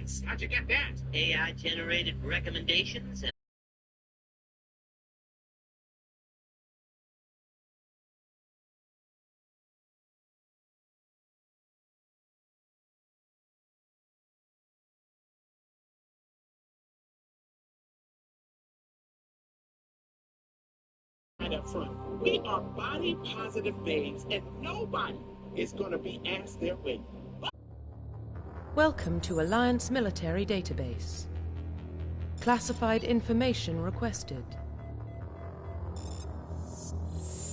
Nice. How'd you get that? AI-generated recommendations and Right up front. We are body positive babes, and nobody is going to be asked their weight. Welcome to Alliance Military Database. Classified information requested.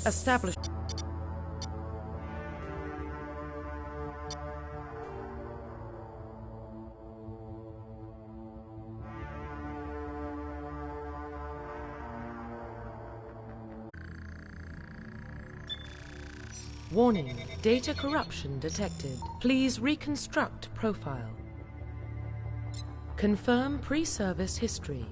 Establish. Warning, data corruption detected. Please reconstruct profile. Confirm pre-service history.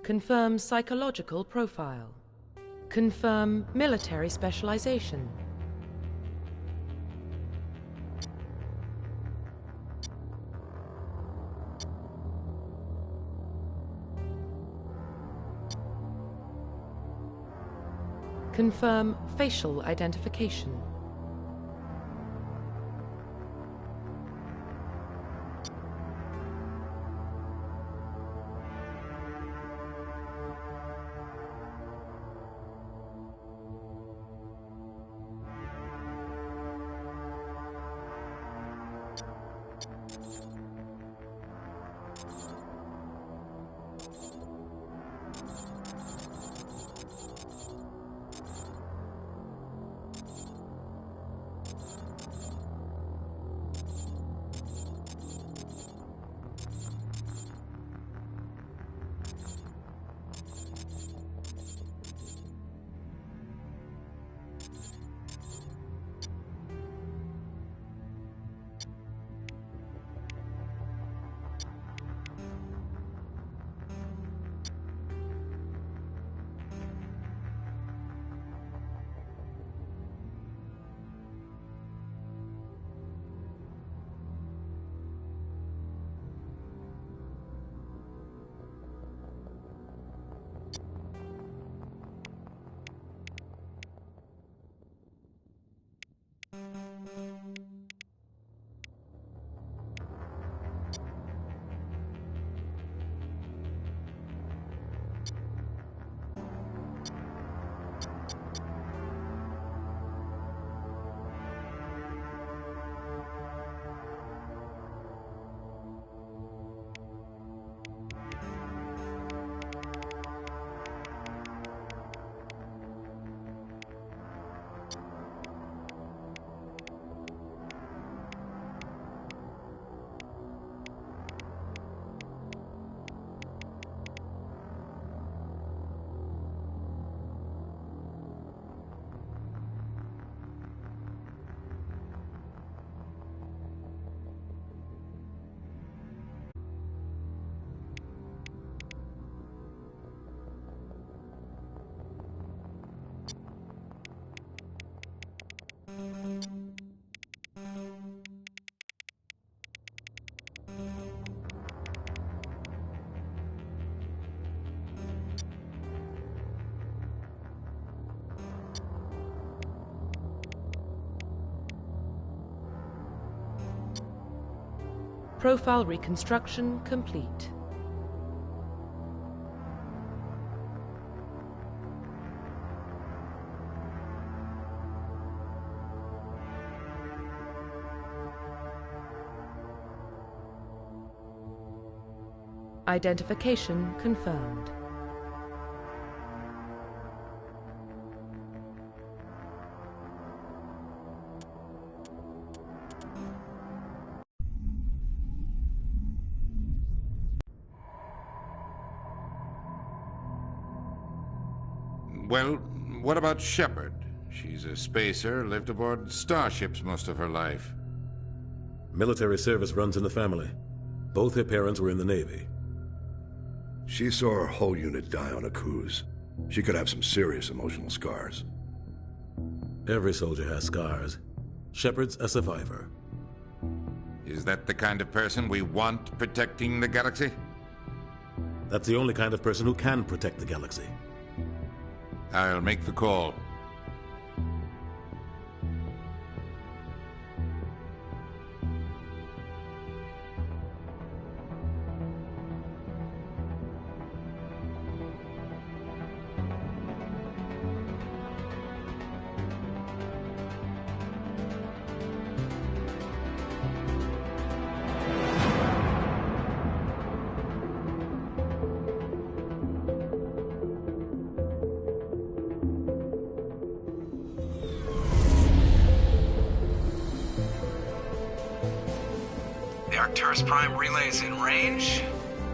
Confirm psychological profile. Confirm military specialization. Confirm facial identification. Profile reconstruction complete. Identification confirmed. Well, what about Shepard? She's a spacer, lived aboard starships most of her life. Military service runs in the family. Both her parents were in the Navy. She saw her whole unit die on a cruise. She could have some serious emotional scars. Every soldier has scars. Shepard's a survivor. Is that the kind of person we want protecting the galaxy? That's the only kind of person who can protect the galaxy. I'll make the call. The Arcturus Prime relay is in range.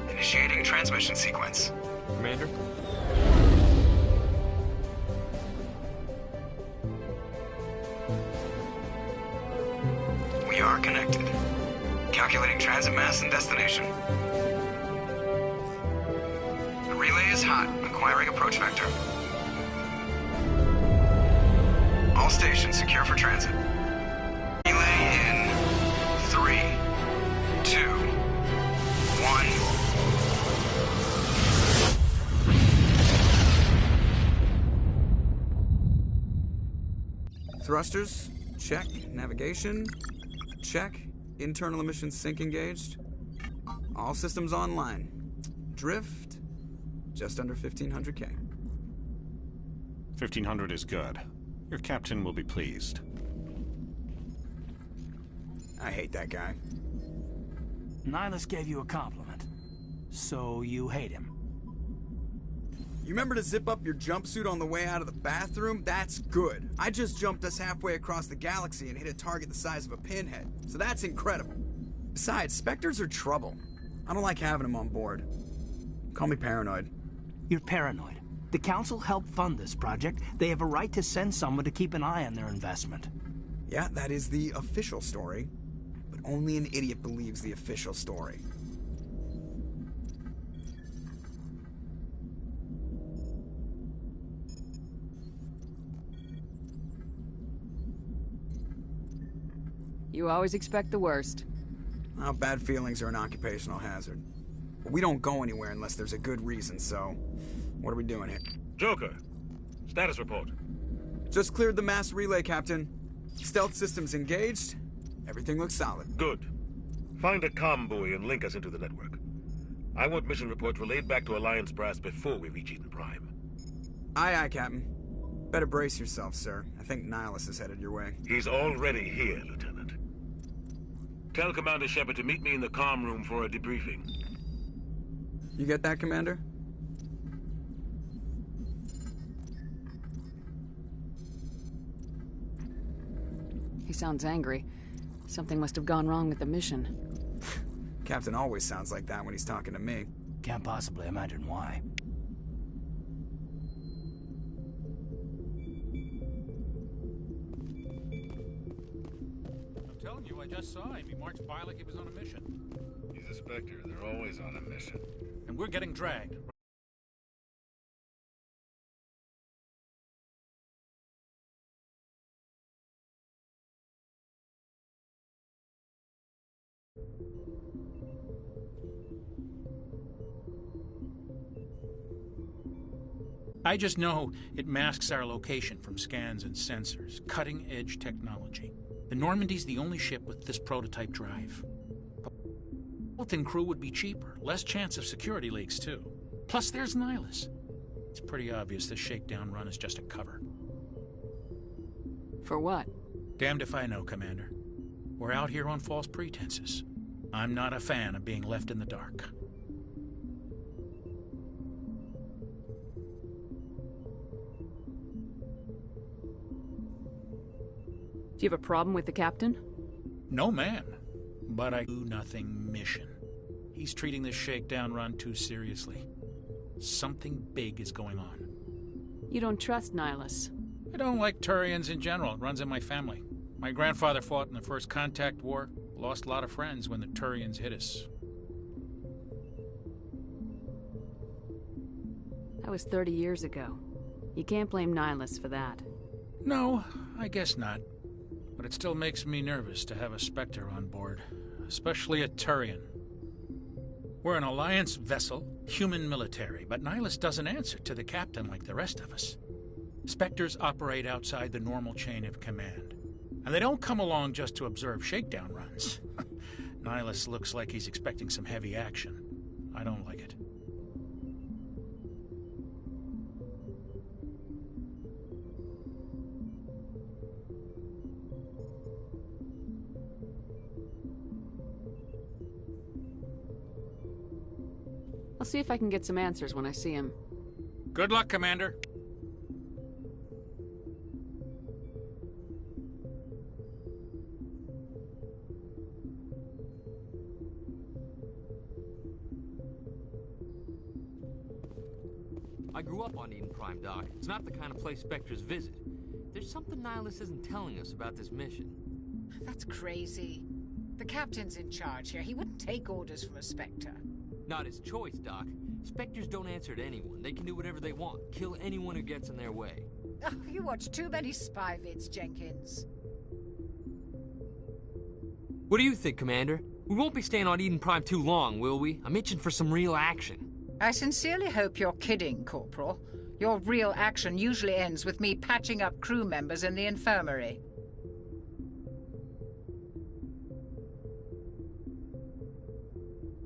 Initiating transmission sequence. Commander? We are connected. Calculating transit mass and destination. The relay is hot. Acquiring approach vector. All stations secure for transit. Relay in 3, 2, 1. Thrusters, check. Navigation, check. Internal emissions sync engaged. All systems online. Drift, just under 1,500K. 1,500 is good. Your captain will be pleased. I hate that guy. Nihilus gave you a compliment. So you hate him. You remember to zip up your jumpsuit on the way out of the bathroom? That's good. I just jumped us halfway across the galaxy and hit a target the size of a pinhead. So that's incredible. Besides, Spectres are trouble. I don't like having them on board. Call me paranoid. You're paranoid. The Council helped fund this project. They have a right to send someone to keep an eye on their investment. Yeah, that is the official story. But only an idiot believes the official story. You always expect the worst. Well, bad feelings are an occupational hazard. But we don't go anywhere unless there's a good reason, so... What are we doing here? Joker, status report. Just cleared the mass relay, Captain. Stealth systems engaged. Everything looks solid. Good. Find a comm buoy and link us into the network. I want mission reports relayed back to Alliance Brass before we reach Eden Prime. Aye, aye, Captain. Better brace yourself, sir. I think Nihilus is headed your way. He's already here, Lieutenant. Tell Commander Shepard to meet me in the comm room for a debriefing. You get that, Commander? He sounds angry. Something must have gone wrong with the mission. Captain always sounds like that when he's talking to me. Can't possibly imagine why. I'm telling you, I just saw him. He marched by like he was on a mission. He's a Spectre. They're always on a mission. And we're getting dragged. I just know it masks our location from scans and sensors. Cutting-edge technology. The Normandy's the only ship with this prototype drive. Built-in crew would be cheaper, less chance of security leaks, too. Plus, there's Nihilus. It's pretty obvious this shakedown run is just a cover. For what? Damned if I know, Commander. We're out here on false pretenses. I'm not a fan of being left in the dark. Do you have a problem with the captain? No, man. But I do nothing mission. He's treating this shakedown run too seriously. Something big is going on. You don't trust Nihilus. I don't like Turians in general. It runs in my family. My grandfather fought in the First Contact War. Lost a lot of friends when the Turians hit us. That was 30 years ago. You can't blame Nihilus for that. No, I guess not. But it still makes me nervous to have a Spectre on board. Especially a Turian. We're an Alliance vessel, human military, but Nihilus doesn't answer to the captain like the rest of us. Spectres operate outside the normal chain of command. And they don't come along just to observe shakedown runs. Nihilus looks like he's expecting some heavy action. I don't like it. I'll see if I can get some answers when I see him. Good luck, Commander. I grew up on Eden Prime, Doc. It's not the kind of place Spectres visit. There's something Nihilus isn't telling us about this mission. That's crazy. The captain's in charge here. He wouldn't take orders from a Spectre. Not his choice, Doc. Spectres don't answer to anyone. They can do whatever they want. Kill anyone who gets in their way. Oh, you watch too many spy vids, Jenkins. What do you think, Commander? We won't be staying on Eden Prime too long, will we? I'm itching for some real action. I sincerely hope you're kidding, Corporal. Your real action usually ends with me patching up crew members in the infirmary.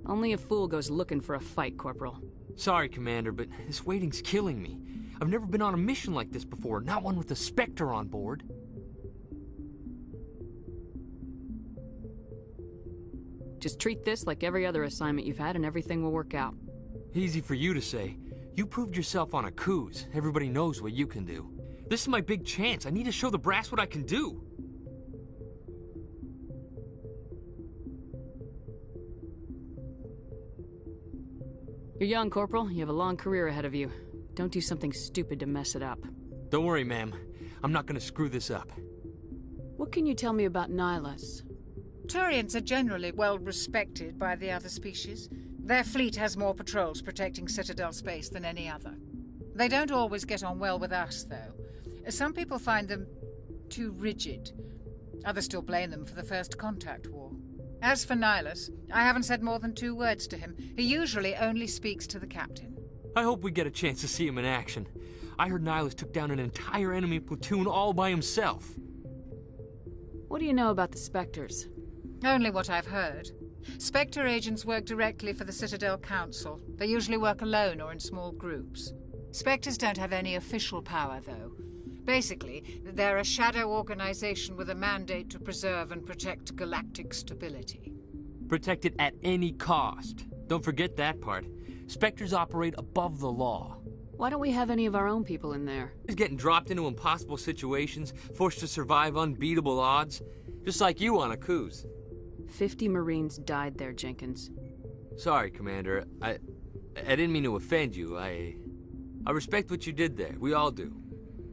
Only a fool goes looking for a fight, Corporal. Sorry, Commander, but this waiting's killing me. I've never been on a mission like this before, not one with a Spectre on board. Just treat this like every other assignment you've had and everything will work out. Easy for you to say. You proved yourself on Akuz. Everybody knows what you can do. This is my big chance. I need to show the brass what I can do. You're young, Corporal. You have a long career ahead of you. Don't do something stupid to mess it up. Don't worry, ma'am. I'm not gonna screw this up. What can you tell me about Nihilus? Turians are generally well respected by the other species. Their fleet has more patrols protecting Citadel space than any other. They don't always get on well with us, though. Some people find them too rigid. Others still blame them for the First Contact War. As for Nihilus, I haven't said more than 2 words to him. He usually only speaks to the captain. I hope we get a chance to see him in action. I heard Nihilus took down an entire enemy platoon all by himself. What do you know about the Spectres? Only what I've heard. Spectre agents work directly for the Citadel Council. They usually work alone or in small groups. Spectres don't have any official power, though. Basically, they're a shadow organization with a mandate to preserve and protect galactic stability. Protect it at any cost. Don't forget that part. Spectres operate above the law. Why don't we have any of our own people in there? He's getting dropped into impossible situations, forced to survive unbeatable odds. Just like you on Akuz. 50 Marines died there, Jenkins. Sorry, Commander. I didn't mean to offend you. I respect what you did there. We all do.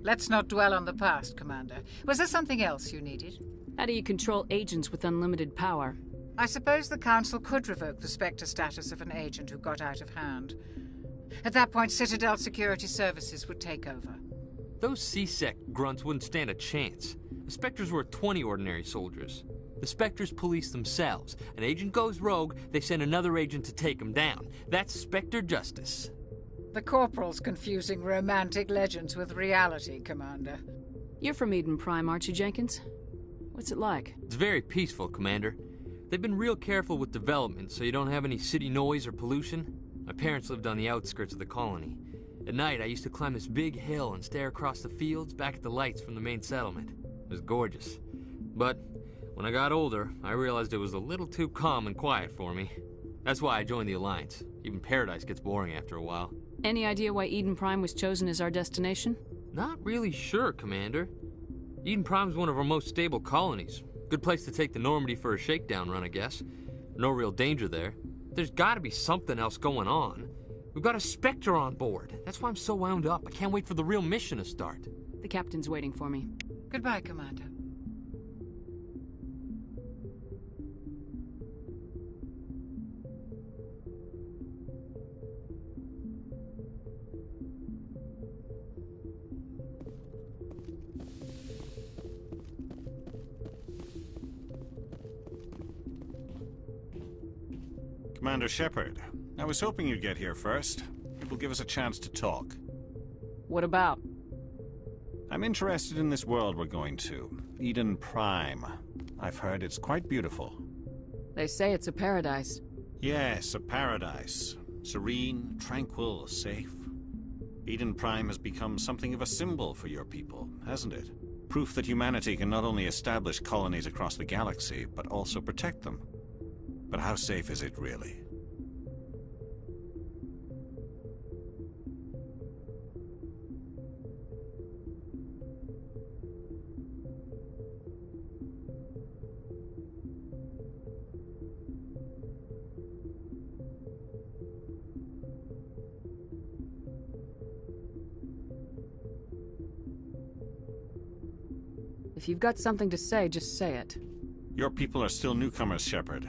Let's not dwell on the past, Commander. Was there something else you needed? How do you control agents with unlimited power? I suppose the Council could revoke the Spectre status of an agent who got out of hand. At that point, Citadel Security Services would take over. Those C-Sec grunts wouldn't stand a chance. The Spectres were 20 ordinary soldiers. The Spectres police themselves. An agent goes rogue, they send another agent to take him down. That's Spectre justice. The Corporal's confusing romantic legends with reality, Commander. You're from Eden Prime, aren't you, Jenkins? What's it like? It's very peaceful, Commander. They've been real careful with development so you don't have any city noise or pollution. My parents lived on the outskirts of the colony. At night, I used to climb this big hill and stare across the fields back at the lights from the main settlement. It was gorgeous. But when I got older, I realized it was a little too calm and quiet for me. That's why I joined the Alliance. Even Paradise gets boring after a while. Any idea why Eden Prime was chosen as our destination? Not really sure, Commander. Eden Prime's one of our most stable colonies. Good place to take the Normandy for a shakedown run, I guess. No real danger there. There's gotta be something else going on. We've got a Spectre on board. That's why I'm so wound up. I can't wait for the real mission to start. The captain's waiting for me. Goodbye, Commander. Commander Shepard, I was hoping you'd get here first. It will give us a chance to talk. What about? I'm interested in this world we're going to, Eden Prime. I've heard it's quite beautiful. They say it's a paradise. Yes, a paradise. Serene, tranquil, safe. Eden Prime has become something of a symbol for your people, hasn't it? Proof that humanity can not only establish colonies across the galaxy, but also protect them. But how safe is it really? If you've got something to say, just say it. Your people are still newcomers, Shepard.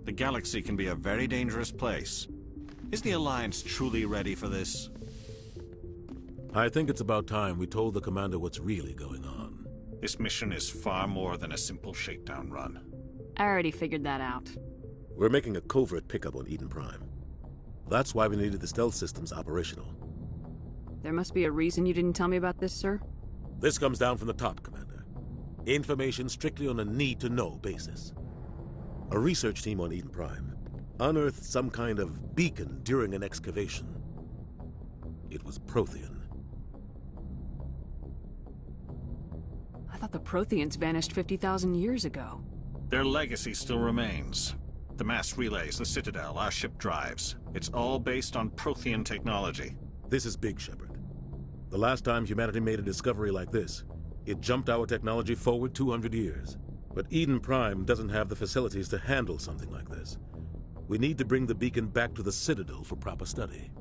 The galaxy can be a very dangerous place. Is the Alliance truly ready for this? I think it's about time we told the Commander what's really going on. This mission is far more than a simple shakedown run. I already figured that out. We're making a covert pickup on Eden Prime. That's why we needed the stealth systems operational. There must be a reason you didn't tell me about this, sir? This comes down from the top, Commander. Information strictly on a need-to-know basis. A research team on Eden Prime unearthed some kind of beacon during an excavation. It was Prothean. I thought the Protheans vanished 50,000 years ago. Their legacy still remains. The mass relays, the Citadel, our ship drives. It's all based on Prothean technology. This is big, Shepard. The last time humanity made a discovery like this, it jumped our technology forward 200 years. But Eden Prime doesn't have the facilities to handle something like this. We need to bring the beacon back to the Citadel for proper study.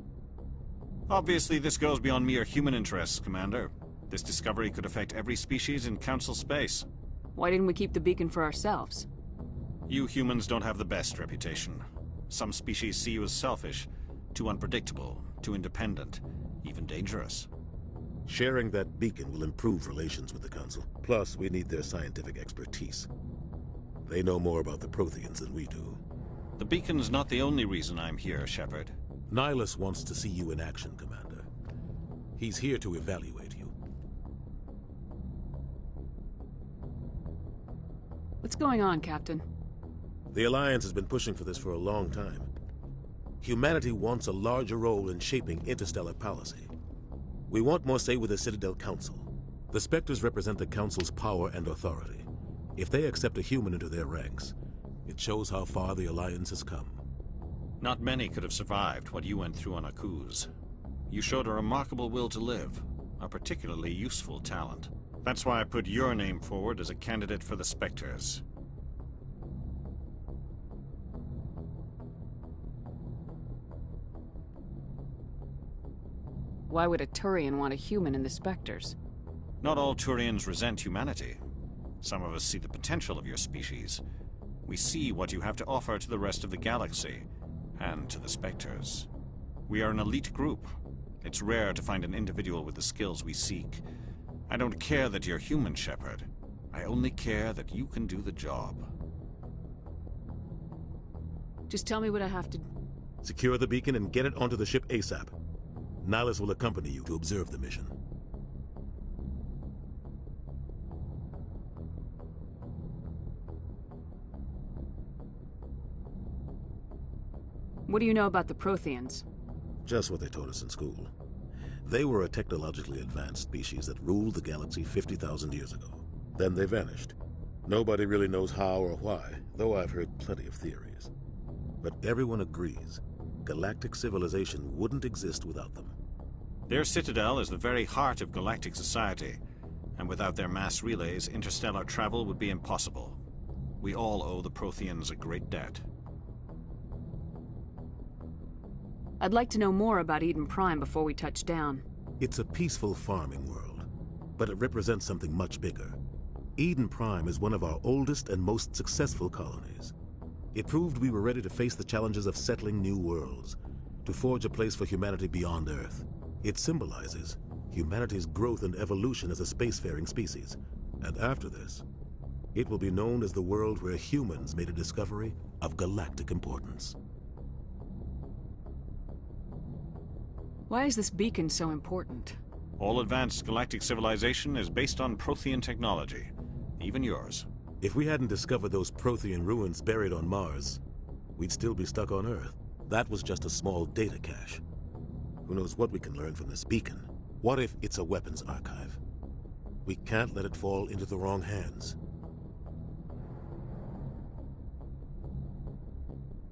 Obviously, this goes beyond mere human interests, Commander. This discovery could affect every species in Council space. Why didn't we keep the beacon for ourselves? You humans don't have the best reputation. Some species see you as selfish, too unpredictable, too independent, even dangerous. Sharing that beacon will improve relations with the Council. Plus, we need their scientific expertise. They know more about the Protheans than we do. The beacon's not the only reason I'm here, Shepard. Nihilus wants to see you in action, Commander. He's here to evaluate you. What's going on, Captain? The Alliance has been pushing for this for a long time. Humanity wants a larger role in shaping interstellar policy. We want more say with the Citadel Council. The Spectres represent the Council's power and authority. If they accept a human into their ranks, it shows how far the Alliance has come. Not many could have survived what you went through on Akuz. You showed a remarkable will to live, a particularly useful talent. That's why I put your name forward as a candidate for the Spectres. Why would a Turian want a human in the Spectres? Not all Turians resent humanity. Some of us see the potential of your species. We see what you have to offer to the rest of the galaxy, and to the Spectres. We are an elite group. It's rare to find an individual with the skills we seek. I don't care that you're human, Shepard. I only care that you can do the job. Just tell me what I have to... Secure the beacon and get it onto the ship ASAP. Nihilus will accompany you to observe the mission. What do you know about the Protheans? Just what they taught us in school. They were a technologically advanced species that ruled the galaxy 50,000 years ago. Then they vanished. Nobody really knows how or why, though I've heard plenty of theories. But everyone agrees, galactic civilization wouldn't exist without them. Their citadel is the very heart of galactic society, and without their mass relays, interstellar travel would be impossible. We all owe the Protheans a great debt. I'd like to know more about Eden Prime before we touch down. It's a peaceful farming world, but it represents something much bigger. Eden Prime is one of our oldest and most successful colonies. It proved we were ready to face the challenges of settling new worlds, to forge a place for humanity beyond Earth. It symbolizes humanity's growth and evolution as a spacefaring species. And after this, it will be known as the world where humans made a discovery of galactic importance. Why is this beacon so important? All advanced galactic civilization is based on Prothean technology, even yours. If we hadn't discovered those Prothean ruins buried on Mars, we'd still be stuck on Earth. That was just a small data cache. Who knows what we can learn from this beacon? What if it's a weapons archive? We can't let it fall into the wrong hands.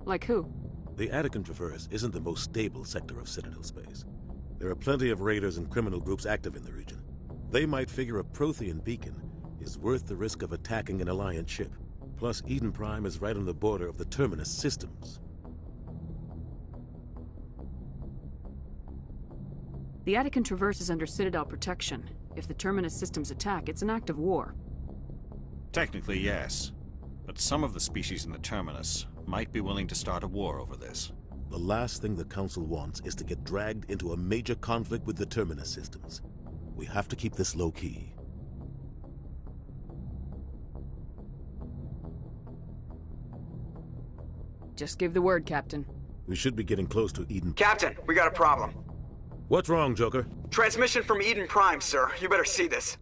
Like who? The Attican Traverse isn't the most stable sector of Citadel space. There are plenty of raiders and criminal groups active in the region. They might figure a Prothean beacon is worth the risk of attacking an Alliance ship. Plus, Eden Prime is right on the border of the Terminus systems. The Attican Traverse is under Citadel protection. If the Terminus systems attack, it's an act of war. Technically, yes. But some of the species in the Terminus might be willing to start a war over this. The last thing the Council wants is to get dragged into a major conflict with the Terminus systems. We have to keep this low-key. Just give the word, Captain. We should be getting close to Eden. Captain, we got a problem. What's wrong, Joker? Transmission from Eden Prime, sir. You better see this.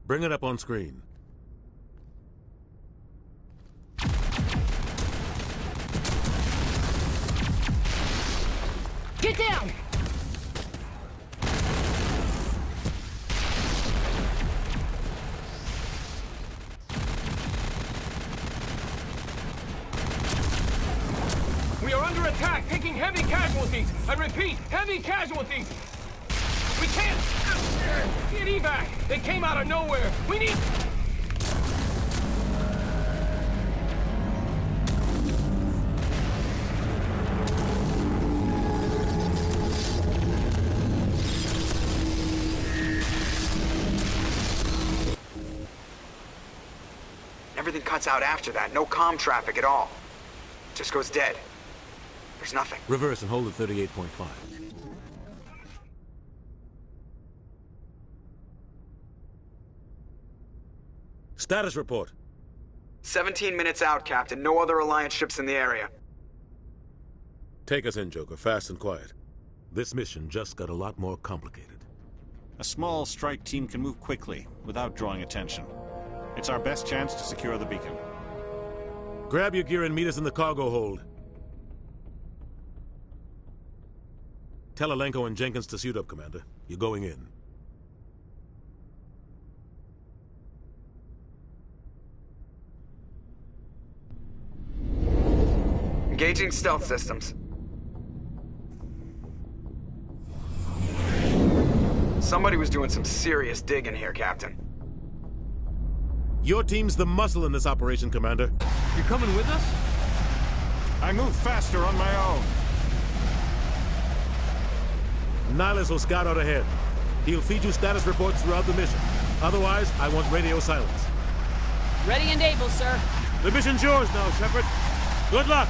Bring it up on screen. Get down! We are under attack, taking heavy casualties. I repeat, heavy casualties. We can't get evac. They came out of nowhere. We need... Everything cuts out after that. No comm traffic at all. Just goes dead. There's nothing. Reverse and hold at 38.5. Status report. 17 minutes out, Captain. No other Alliance ships in the area. Take us in, Joker. Fast and quiet. This mission just got a lot more complicated. A small strike team can move quickly, without drawing attention. It's our best chance to secure the beacon. Grab your gear and meet us in the cargo hold. Tell Alenko and Jenkins to suit up, Commander. You're going in. Engaging stealth systems. Somebody was doing some serious digging here, Captain. Your team's the muscle in this operation, Commander. You're coming with us? I move faster on my own. Nihilus will scout out ahead. He'll feed you status reports throughout the mission. Otherwise, I want radio silence. Ready and able, sir. The mission's yours now, Shepard. Good luck!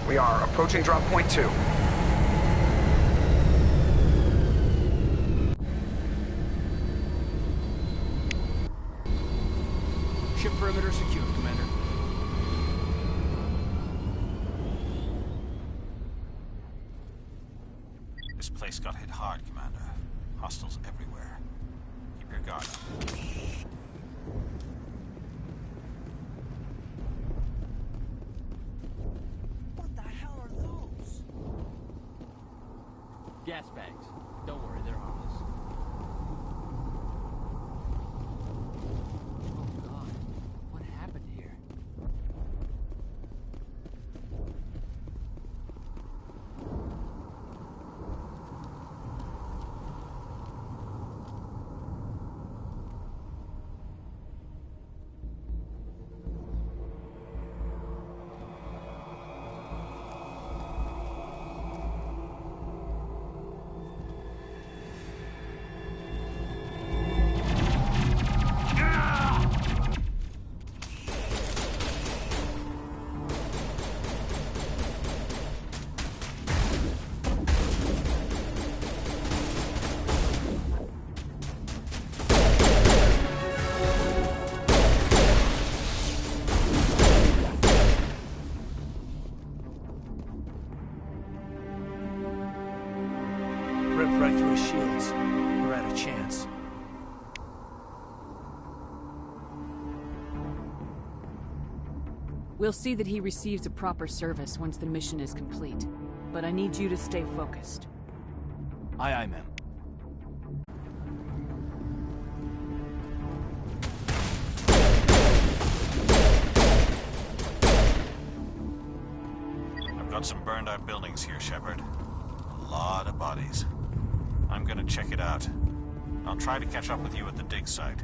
We are approaching drop point 2. Ship perimeter secured, Commander. This place got hit hard, Commander. Hostiles everywhere. Keep your guard up. What the hell are those? Gas bags. Don't worry, they're harmless. Oh God, what happened here? We'll see that he receives a proper service once the mission is complete. But I need you to stay focused. Aye, aye, ma'am. I've got some burned out buildings here, Shepard. A lot of bodies. I'm gonna check it out. I'll try to catch up with you at the dig site.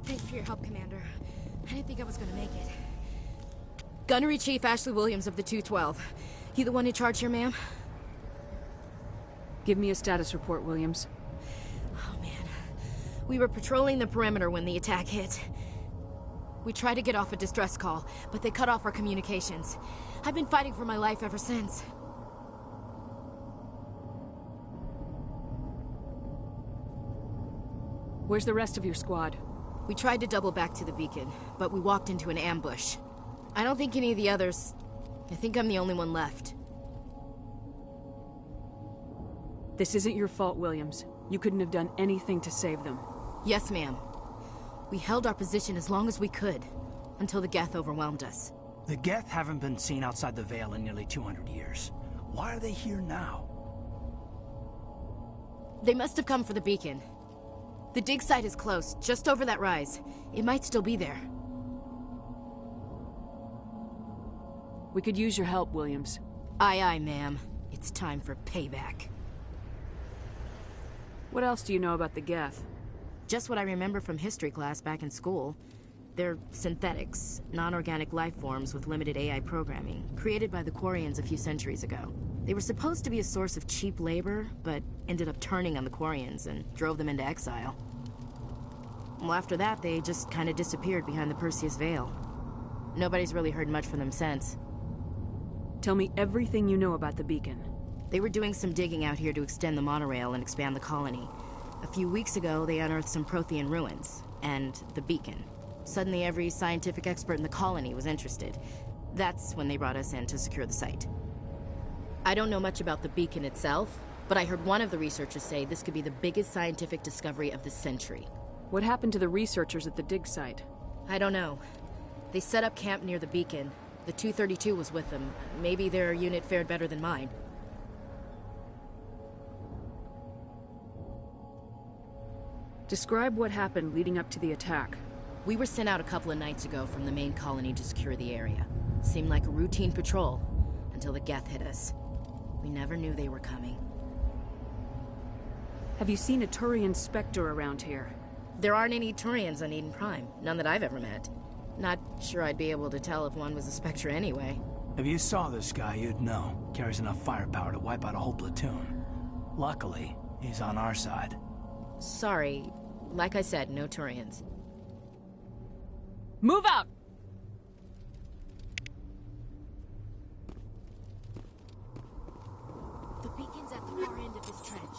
Thanks for your help, Commander. I didn't think I was gonna make it. Gunnery Chief Ashley Williams of the 212. You the one in charge here, ma'am? Give me a status report, Williams. Oh, man. We were patrolling the perimeter when the attack hit. We tried to get off a distress call, but they cut off our communications. I've been fighting for my life ever since. Where's the rest of your squad? We tried to double back to the beacon, but we walked into an ambush. I don't think any of the others... I think I'm the only one left. This isn't your fault, Williams. You couldn't have done anything to save them. Yes, ma'am. We held our position as long as we could, until the Geth overwhelmed us. The Geth haven't been seen outside the Veil in nearly 200 years. Why are they here now? They must have come for the beacon. The dig site is close, just over that rise. It might still be there. We could use your help, Williams. Aye, aye, ma'am. It's time for payback. What else do you know about the Geth? Just what I remember from history class back in school. They're synthetics, non-organic life forms with limited AI programming, created by the Quarians a few centuries ago. They were supposed to be a source of cheap labor, but ended up turning on the Quarians and drove them into exile. Well, after that, they just kind of disappeared behind the Perseus Veil. Nobody's really heard much from them since. Tell me everything you know about the beacon. They were doing some digging out here to extend the monorail and expand the colony. A few weeks ago, they unearthed some Prothean ruins, and the beacon. Suddenly, every scientific expert in the colony was interested. That's when they brought us in to secure the site. I don't know much about the beacon itself, but I heard one of the researchers say this could be the biggest scientific discovery of the century. What happened to the researchers at the dig site? I don't know. They set up camp near the beacon. The 232 was with them. Maybe their unit fared better than mine. Describe what happened leading up to the attack. We were sent out a couple of nights ago from the main colony to secure the area. Seemed like a routine patrol, until the Geth hit us. We never knew they were coming. Have you seen a Turian Spectre around here? There aren't any Turians on Eden Prime. None that I've ever met. Not sure I'd be able to tell if one was a Spectre anyway. If you saw this guy, you'd know. Carries enough firepower to wipe out a whole platoon. Luckily, he's on our side. Sorry. Like I said, no Turians. Move out! The beacon's at the far end of this trench.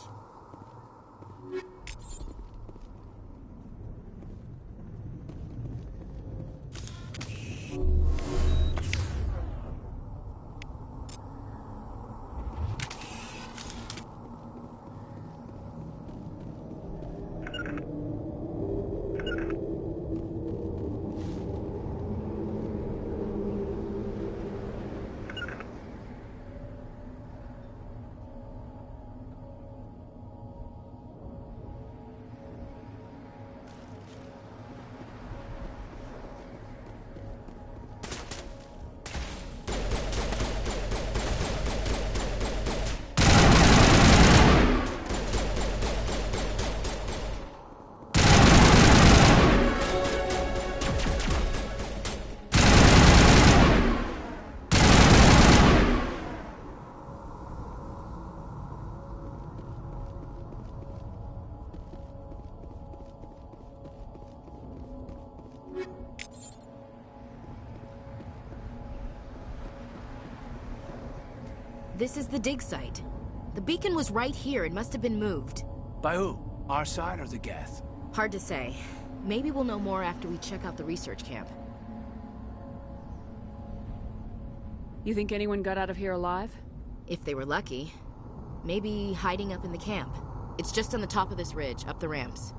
This is the dig site. The beacon was right here. It must have been moved. By who? Our side or the Geth? Hard to say. Maybe we'll know more after we check out the research camp. You think anyone got out of here alive? If they were lucky. Maybe hiding up in the camp. It's just on the top of this ridge, up the ramps.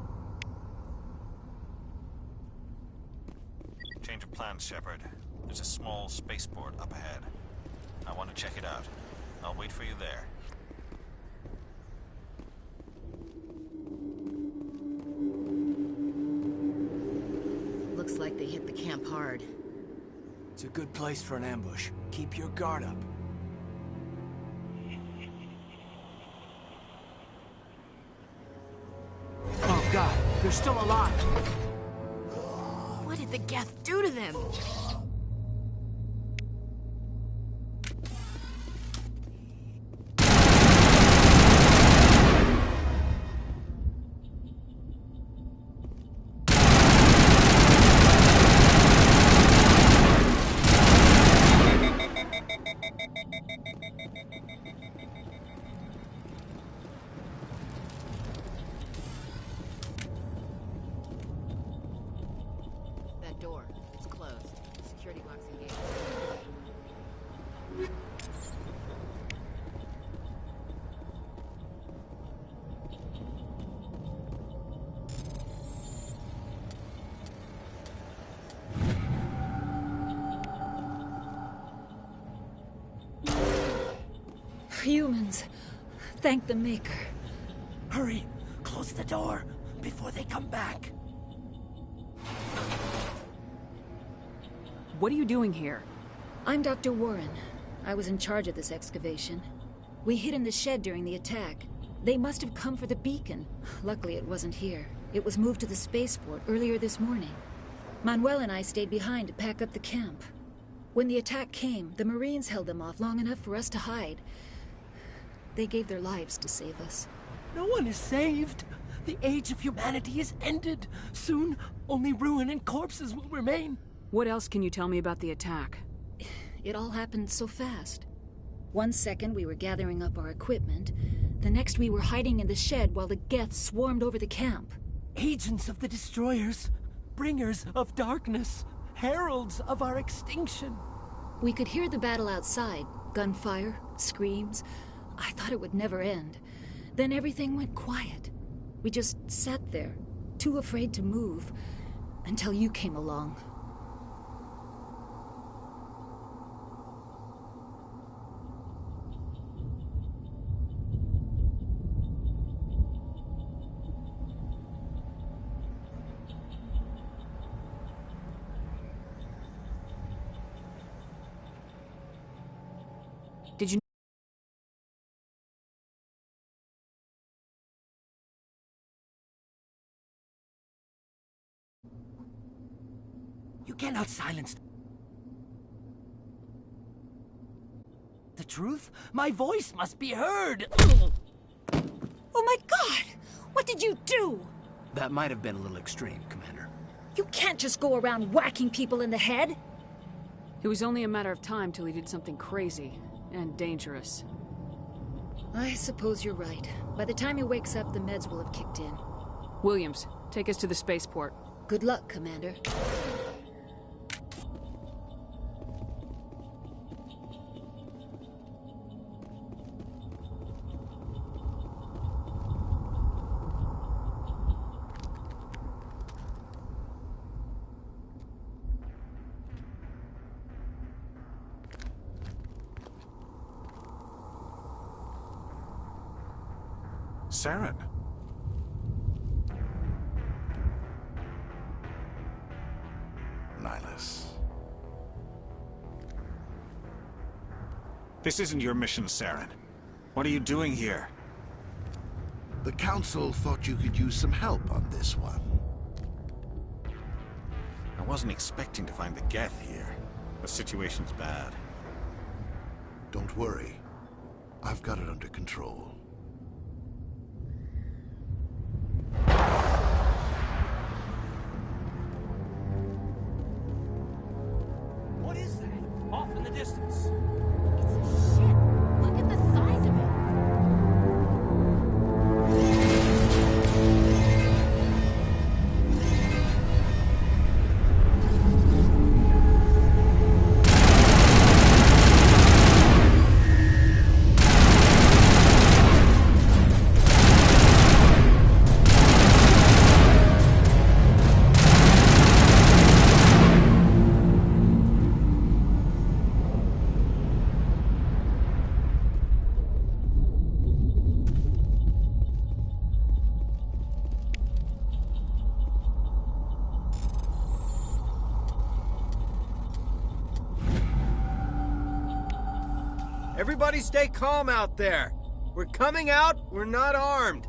Change of plans, Shepard. There's a small spaceport up ahead. I want to check it out. I'll wait for you there. Looks like they hit the camp hard. It's a good place for an ambush. Keep your guard up. Oh God, they're still alive! What did the Geth do to them? Door. It's closed. Security locks engaged. Humans. Thank the Maker. Hurry! Close the door before they come back. What are you doing here? I'm Dr. Warren. I was in charge of this excavation. We hid in the shed during the attack. They must have come for the beacon. Luckily, it wasn't here. It was moved to the spaceport earlier this morning. Manuel and I stayed behind to pack up the camp. When the attack came, the Marines held them off long enough for us to hide. They gave their lives to save us. No one is saved. The age of humanity is ended. Soon, only ruin and corpses will remain. What else can you tell me about the attack? It all happened so fast. 1 second we were gathering up our equipment. The next we were hiding in the shed while the Geth swarmed over the camp. Agents of the Destroyers. Bringers of darkness. Heralds of our extinction. We could hear the battle outside. Gunfire, screams. I thought it would never end. Then everything went quiet. We just sat there, too afraid to move, until you came along. Did you... You cannot silence the truth. My voice must be heard. Oh my God! What did you do? That might have been a little extreme, Commander. You can't just go around whacking people in the head. It was only a matter of time till he did something crazy and dangerous. I suppose you're right. By the time he wakes up, the meds will have kicked in. Williams, take us to the spaceport. Good luck, Commander. Saren. Nihlus. This isn't your mission, Saren. What are you doing here? The Council thought you could use some help on this one. I wasn't expecting to find the Geth here. The situation's bad. Don't worry. I've got it under control. What is that? Off in the distance. It's a ship. Look at the Everybody stay calm out there. We're coming out, we're not armed.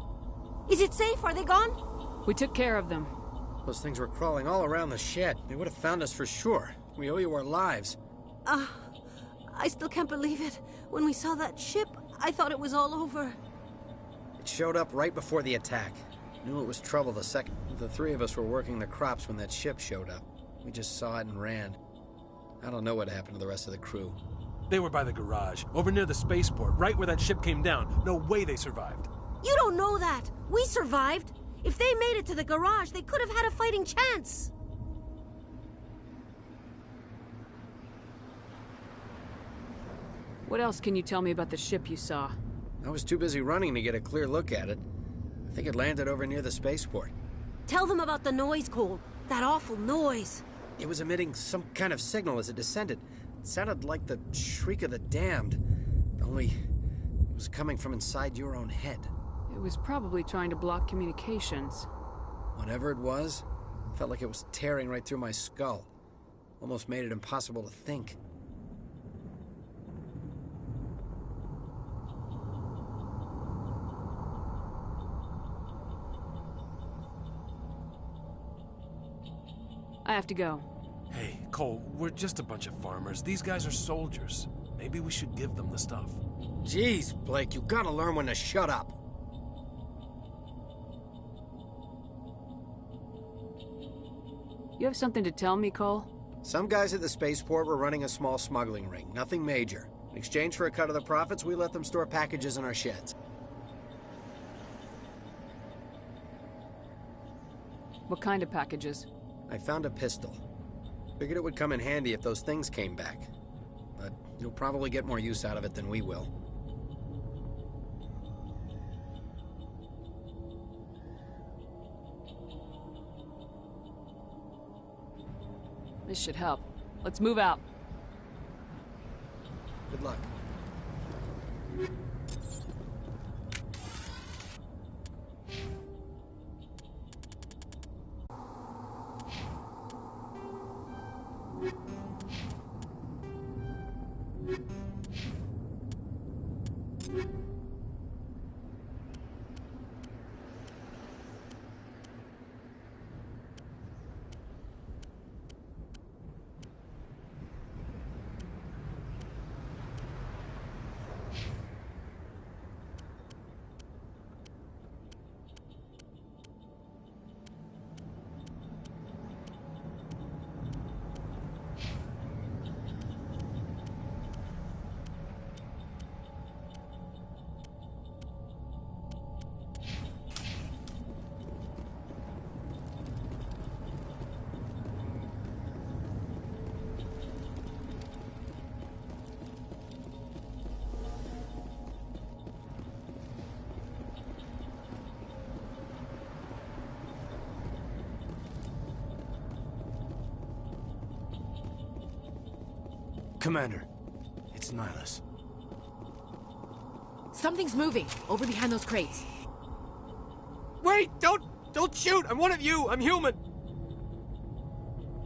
Is it safe? Are they gone? We took care of them. Those things were crawling all around the shed. They would have found us for sure. We owe you our lives. I still can't believe it. When we saw that ship, I thought it was all over. It showed up right before the attack. Knew it was trouble the second. The three of us were working the crops when that ship showed up. We just saw it and ran. I don't know what happened to the rest of the crew. They were by the garage, over near the spaceport, right where that ship came down. No way they survived. You don't know that. We survived. If they made it to the garage, they could have had a fighting chance. What else can you tell me about the ship you saw? I was too busy running to get a clear look at it. I think it landed over near the spaceport. Tell them about the noise, Cole. That awful noise. It was emitting some kind of signal as it descended. It sounded like the shriek of the damned. Only it was coming from inside your own head. It was probably trying to block communications. Whatever it was, it felt like it was tearing right through my skull. Almost made it impossible to think. I have to go. Hey, Cole, we're just a bunch of farmers. These guys are soldiers. Maybe we should give them the stuff. Jeez, Blake, you gotta learn when to shut up. You have something to tell me, Cole? Some guys at the spaceport were running a small smuggling ring. Nothing major. In exchange for a cut of the profits, we let them store packages in our sheds. What kind of packages? I found a pistol. Figured it would come in handy if those things came back. But you'll probably get more use out of it than we will. This should help. Let's move out. Good luck. Commander, it's Nihlus. Something's moving, over behind those crates. Wait! Don't shoot! I'm one of you! I'm human!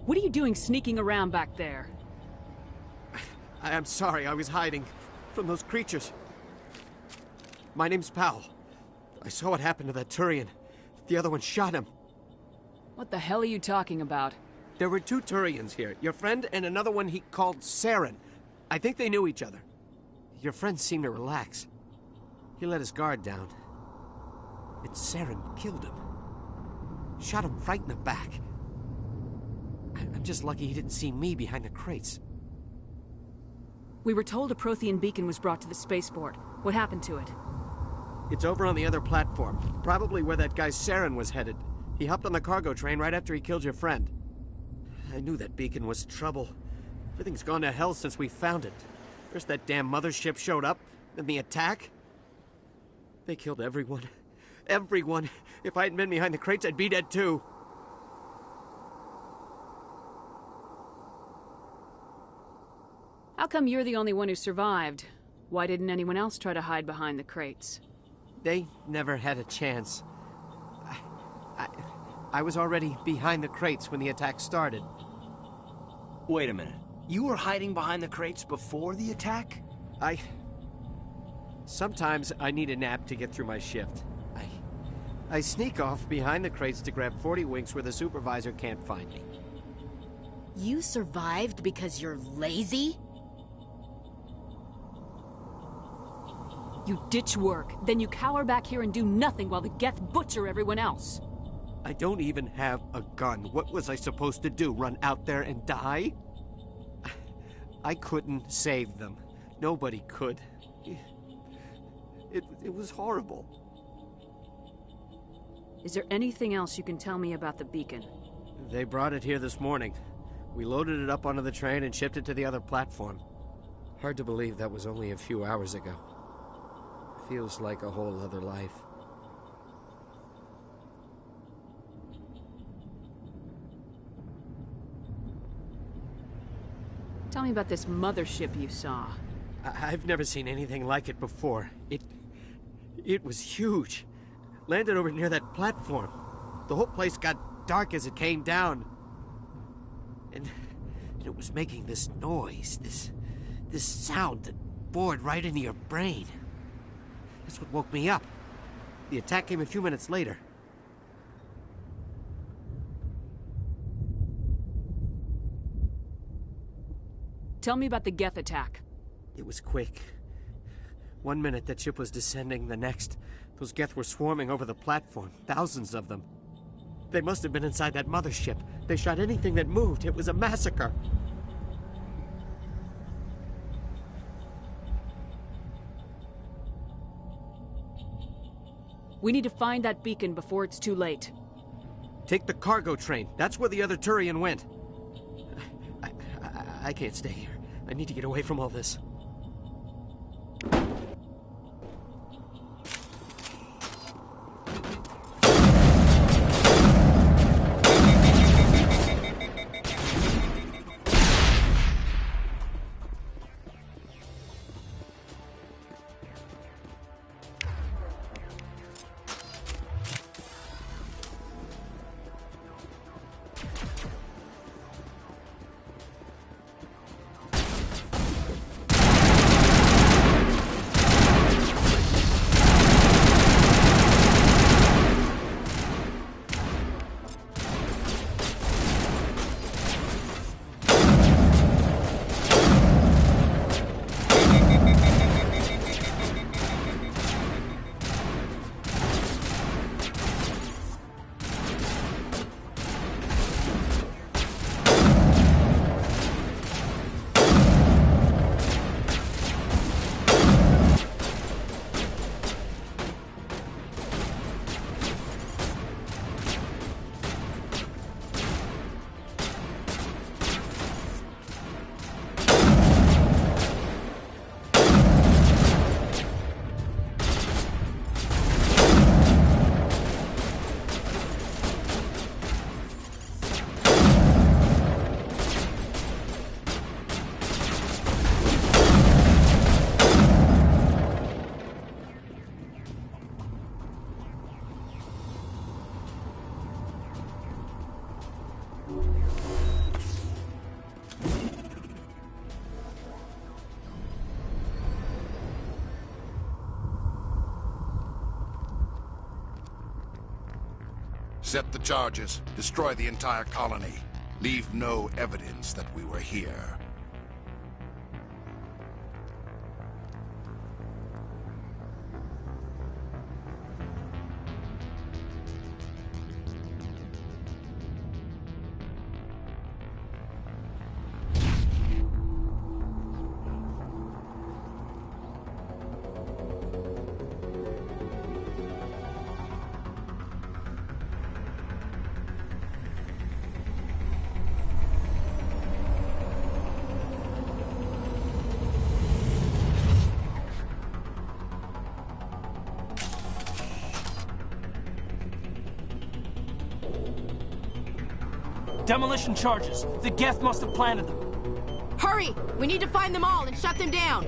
What are you doing sneaking around back there? I'm sorry, I was hiding from those creatures. My name's Powell. I saw what happened to that Turian. The other one shot him. What the hell are you talking about? There were two Turians here. Your friend and another one he called Saren. I think they knew each other. Your friend seemed to relax. He let his guard down. And Saren killed him. Shot him right in the back. I'm just lucky he didn't see me behind the crates. We were told a Prothean beacon was brought to the spaceport. What happened to it? It's over on the other platform. Probably where that guy Saren was headed. He hopped on the cargo train right after he killed your friend. I knew that beacon was trouble. Everything's gone to hell since we found it. First that damn mothership showed up, then the attack. They killed everyone. Everyone. If I hadn't been behind the crates, I'd be dead too. How come you're the only one who survived? Why didn't anyone else try to hide behind the crates? They never had a chance. I was already behind the crates when the attack started. Wait a minute. You were hiding behind the crates before the attack? I Sometimes I need a nap to get through my shift. I sneak off behind the crates to grab 40 winks where the supervisor can't find me. You survived because you're lazy? You ditch work, then you cower back here and do nothing while the Geth butcher everyone else. I don't even have a gun. What was I supposed to do? Run out there and die? I couldn't save them. Nobody could. It was horrible. Is there anything else you can tell me about the beacon? They brought it here this morning. We loaded it up onto the train and shipped it to the other platform. Hard to believe that was only a few hours ago. Feels like a whole other life. Tell me about this mothership you saw. I've never seen anything like it before. It was huge. Landed over near that platform. The whole place got dark as it came down. And it was making this noise, this sound that bored right into your brain. That's what woke me up. The attack came a few minutes later. Tell me about the Geth attack. It was quick. 1 minute that ship was descending, the next, those Geth were swarming over the platform, thousands of them. They must have been inside that mothership. They shot anything that moved. It was a massacre. We need to find that beacon before it's too late. Take the cargo train. That's where the other Turian went. I can't stay here. I need to get away from all this. Set the charges. Destroy the entire colony. Leave no evidence that we were here. Demolition charges. The Geth must have planted them. Hurry! We need to find them all and shut them down!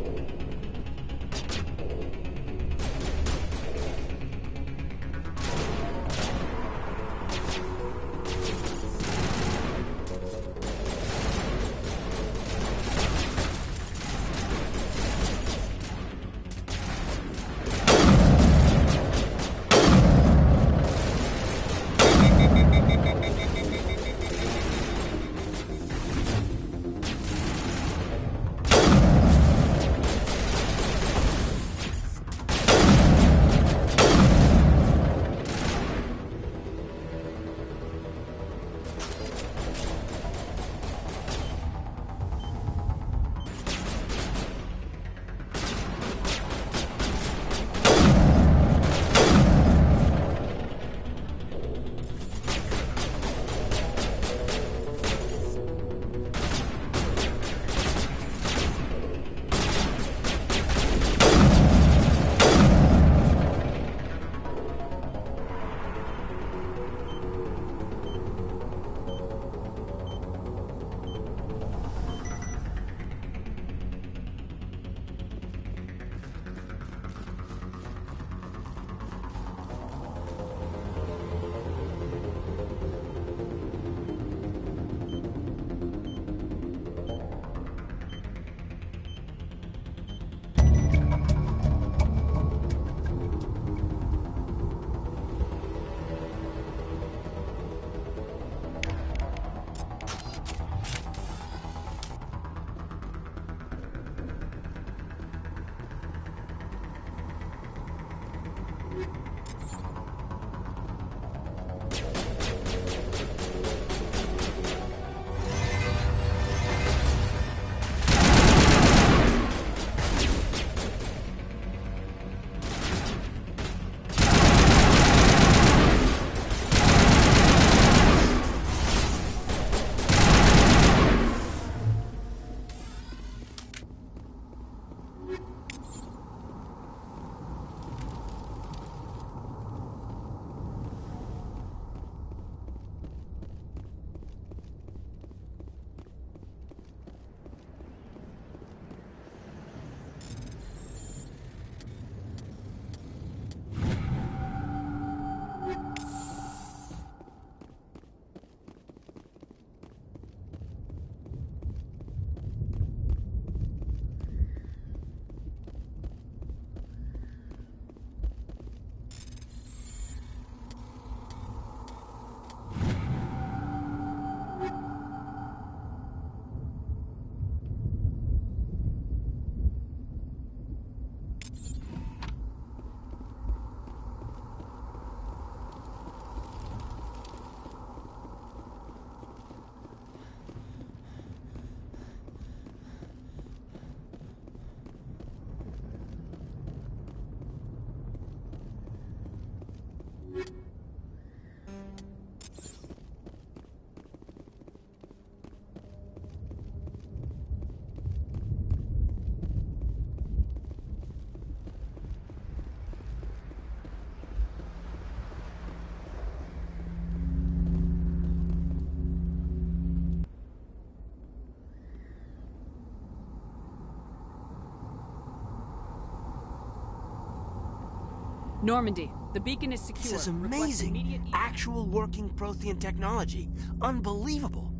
Normandy, the beacon is secure. This is amazing. Actual working Prothean technology. Unbelievable.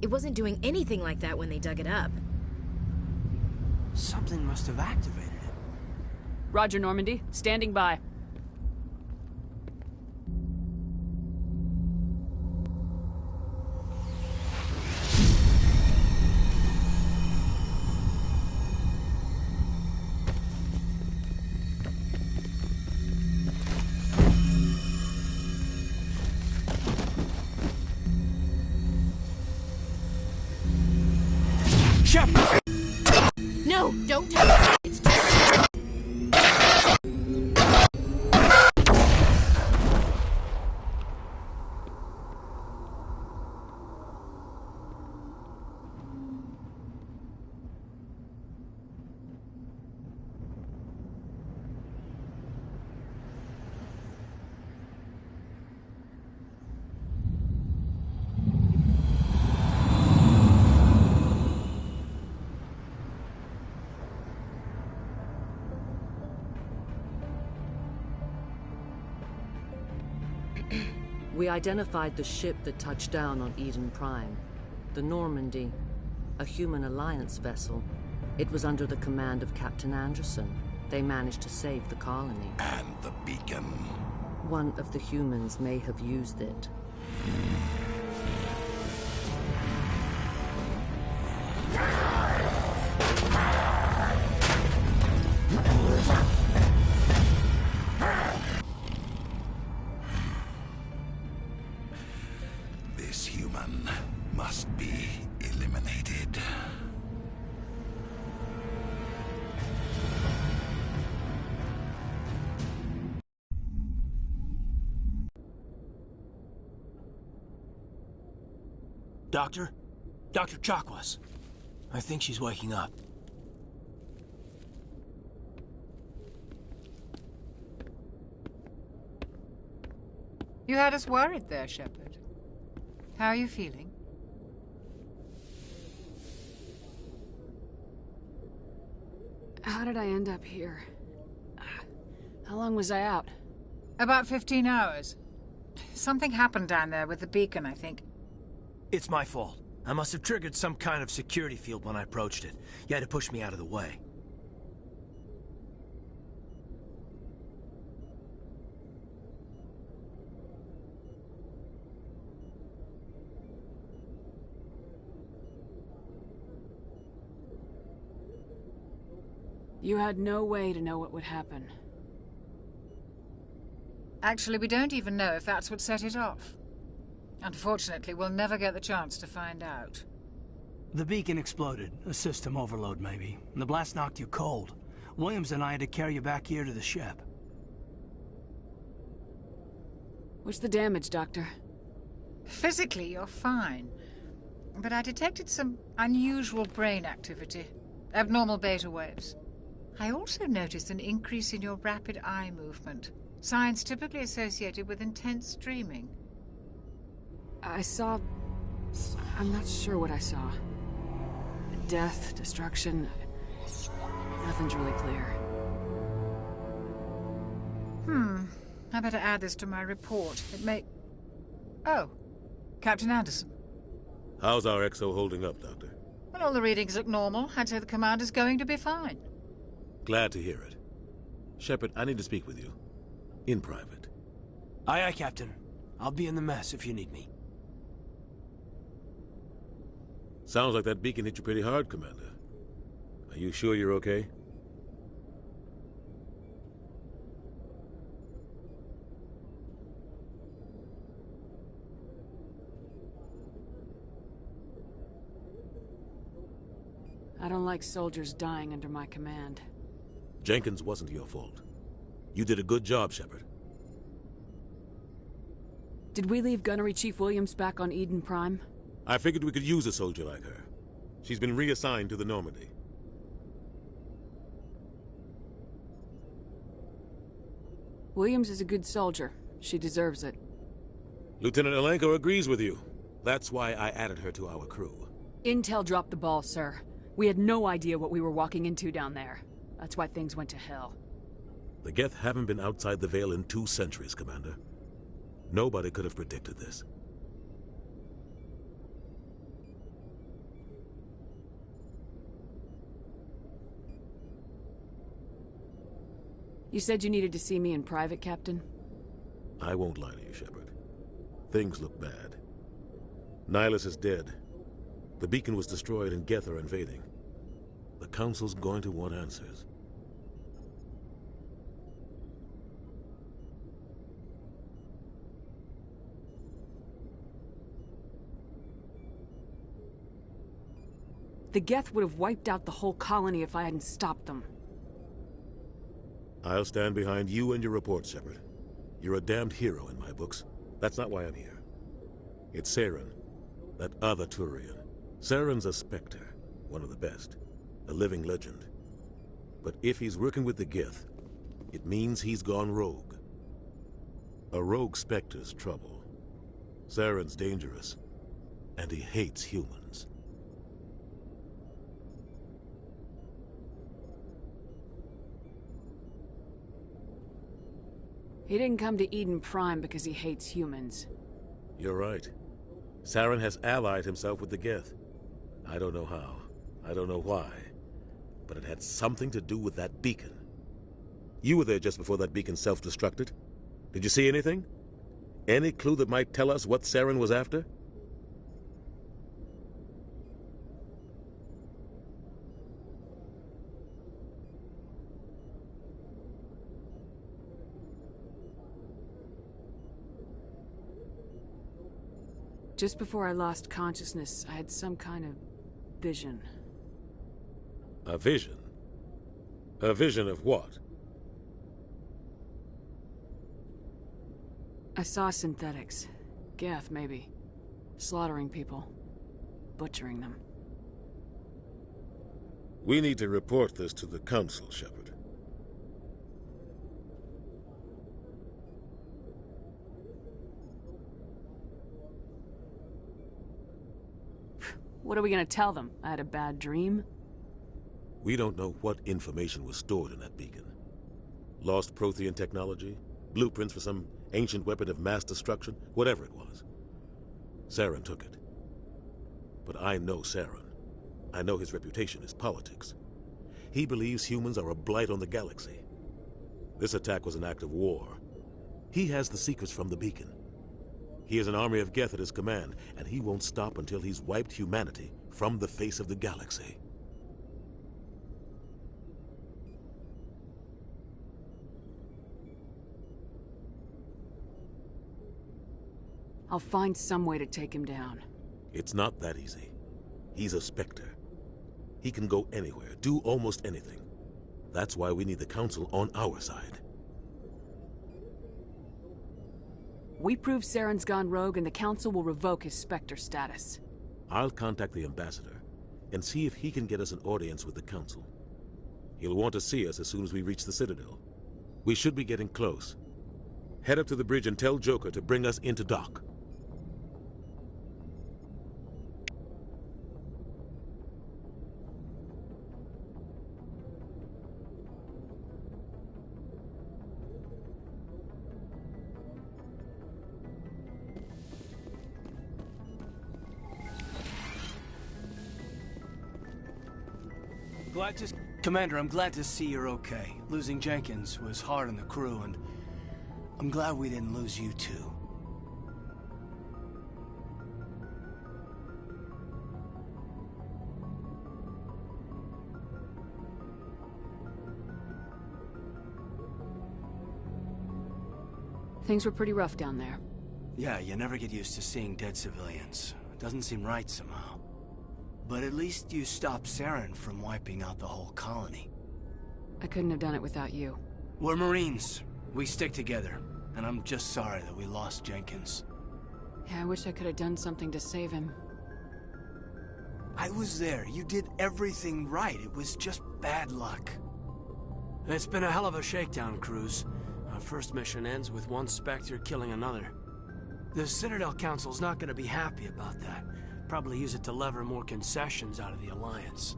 It wasn't doing anything like that when they dug it up. Something must have activated it. Roger, Normandy. Standing by. No, don't touch it. It's too... We identified the ship that touched down on Eden Prime. The Normandy. A human alliance vessel. It was under the command of Captain Anderson. They managed to save the colony. And the beacon. One of the humans may have used it. This human must be eliminated. Doctor? Dr. Chakwas. I think she's waking up. You had us worried there, Shepard. How are you feeling? How did I end up here? How long was I out? About 15 hours. Something happened down there with the beacon, I think. It's my fault. I must have triggered some kind of security field when I approached it. You had to push me out of the way. You had no way to know what would happen. Actually, we don't even know if that's what set it off. Unfortunately, we'll never get the chance to find out. The beacon exploded. A system overload, maybe. The blast knocked you cold. Williams and I had to carry you back here to the ship. What's the damage, Doctor? Physically, you're fine. But I detected some unusual brain activity. Abnormal beta waves. I also noticed an increase in your rapid eye movement. Signs typically associated with intense dreaming. I saw... I'm not sure what I saw. Death, destruction... Nothing's really clear. I better add this to my report. It may... Oh. Captain Anderson. How's our XO holding up, Doctor? Well, all the readings look normal. I'd say the commander's going to be fine. Glad to hear it. Shepard, I need to speak with you. In private. Aye, aye, Captain. I'll be in the mess if you need me. Sounds like that beacon hit you pretty hard, Commander. Are you sure you're okay? I don't like soldiers dying under my command. Jenkins wasn't your fault. You did a good job, Shepard. Did we leave Gunnery Chief Williams back on Eden Prime? I figured we could use a soldier like her. She's been reassigned to the Normandy. Williams is a good soldier. She deserves it. Lieutenant Alenko agrees with you. That's why I added her to our crew. Intel dropped the ball, sir. We had no idea what we were walking into down there. That's why things went to hell. The Geth haven't been outside the Veil in 2 centuries, Commander. Nobody could have predicted this. You said you needed to see me in private, Captain? I won't lie to you, Shepard. Things look bad. Nihilus is dead. The beacon was destroyed and Geth are invading. The Council's going to want answers. The Geth would have wiped out the whole colony if I hadn't stopped them. I'll stand behind you and your report, Shepard. You're a damned hero in my books. That's not why I'm here. It's Saren, that other Turian. Saren's a Spectre, one of the best, a living legend. But if he's working with the Geth, it means he's gone rogue. A rogue Spectre's trouble. Saren's dangerous, and he hates humans. He didn't come to Eden Prime because he hates humans. You're right. Saren has allied himself with the Geth. I don't know how. I don't know why. But it had something to do with that beacon. You were there just before that beacon self-destructed. Did you see anything? Any clue that might tell us what Saren was after? Just before I lost consciousness, I had some kind of vision. A vision? A vision of what? I saw synthetics. Geth, maybe. Slaughtering people. Butchering them. We need to report this to the Council, Shepard. What are we gonna tell them? I had a bad dream? We don't know what information was stored in that beacon. Lost Prothean technology? Blueprints for some ancient weapon of mass destruction? Whatever it was. Saren took it. But I know Saren. I know his reputation is politics. He believes humans are a blight on the galaxy. This attack was an act of war. He has the secrets from the beacon. He has an army of Geth at his command, and he won't stop until he's wiped humanity from the face of the galaxy. I'll find some way to take him down. It's not that easy. He's a Spectre. He can go anywhere, do almost anything. That's why we need the Council on our side. We prove Saren's gone rogue and the Council will revoke his Spectre status. I'll contact the Ambassador and see if he can get us an audience with the Council. He'll want to see us as soon as we reach the Citadel. We should be getting close. Head up to the bridge and tell Joker to bring us into dock. Commander, I'm glad to see you're okay. Losing Jenkins was hard on the crew, and I'm glad we didn't lose you too. Things were pretty rough down there. Yeah, you never get used to seeing dead civilians. It doesn't seem right somehow. But at least you stopped Saren from wiping out the whole colony. I couldn't have done it without you. We're Marines. We stick together. And I'm just sorry that we lost Jenkins. Yeah, I wish I could have done something to save him. I was there. You did everything right. It was just bad luck. It's been a hell of a shakedown, Cruz. Our first mission ends with one Spectre killing another. The Citadel Council's not going to be happy about that. Probably use it to lever more concessions out of the Alliance.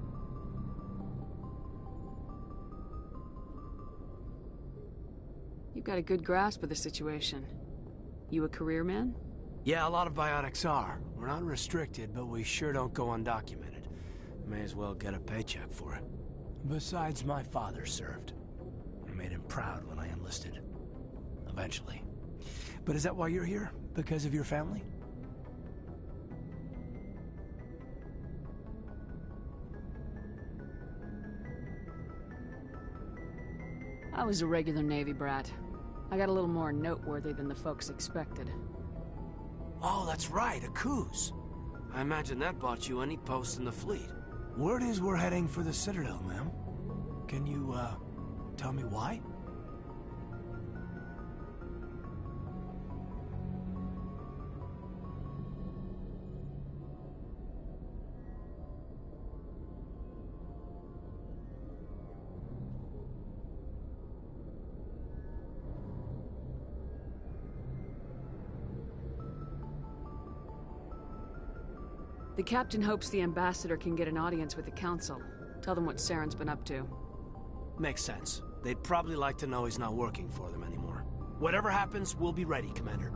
You've got a good grasp of the situation. You a career man? Yeah, a lot of biotics are. We're not restricted, but we sure don't go undocumented. May as well get a paycheck for it. Besides, my father served. I made him proud when I enlisted. Eventually. But is that why you're here? Because of your family? I was a regular Navy brat. I got a little more noteworthy than the folks expected. Oh, that's right, a cruise. I imagine that bought you any post in the fleet. Word is we're heading for the Citadel, ma'am. Can you, tell me why? The captain hopes the ambassador can get an audience with the council. Tell them what Saren's been up to. Makes sense. They'd probably like to know he's not working for them anymore. Whatever happens, we'll be ready, Commander.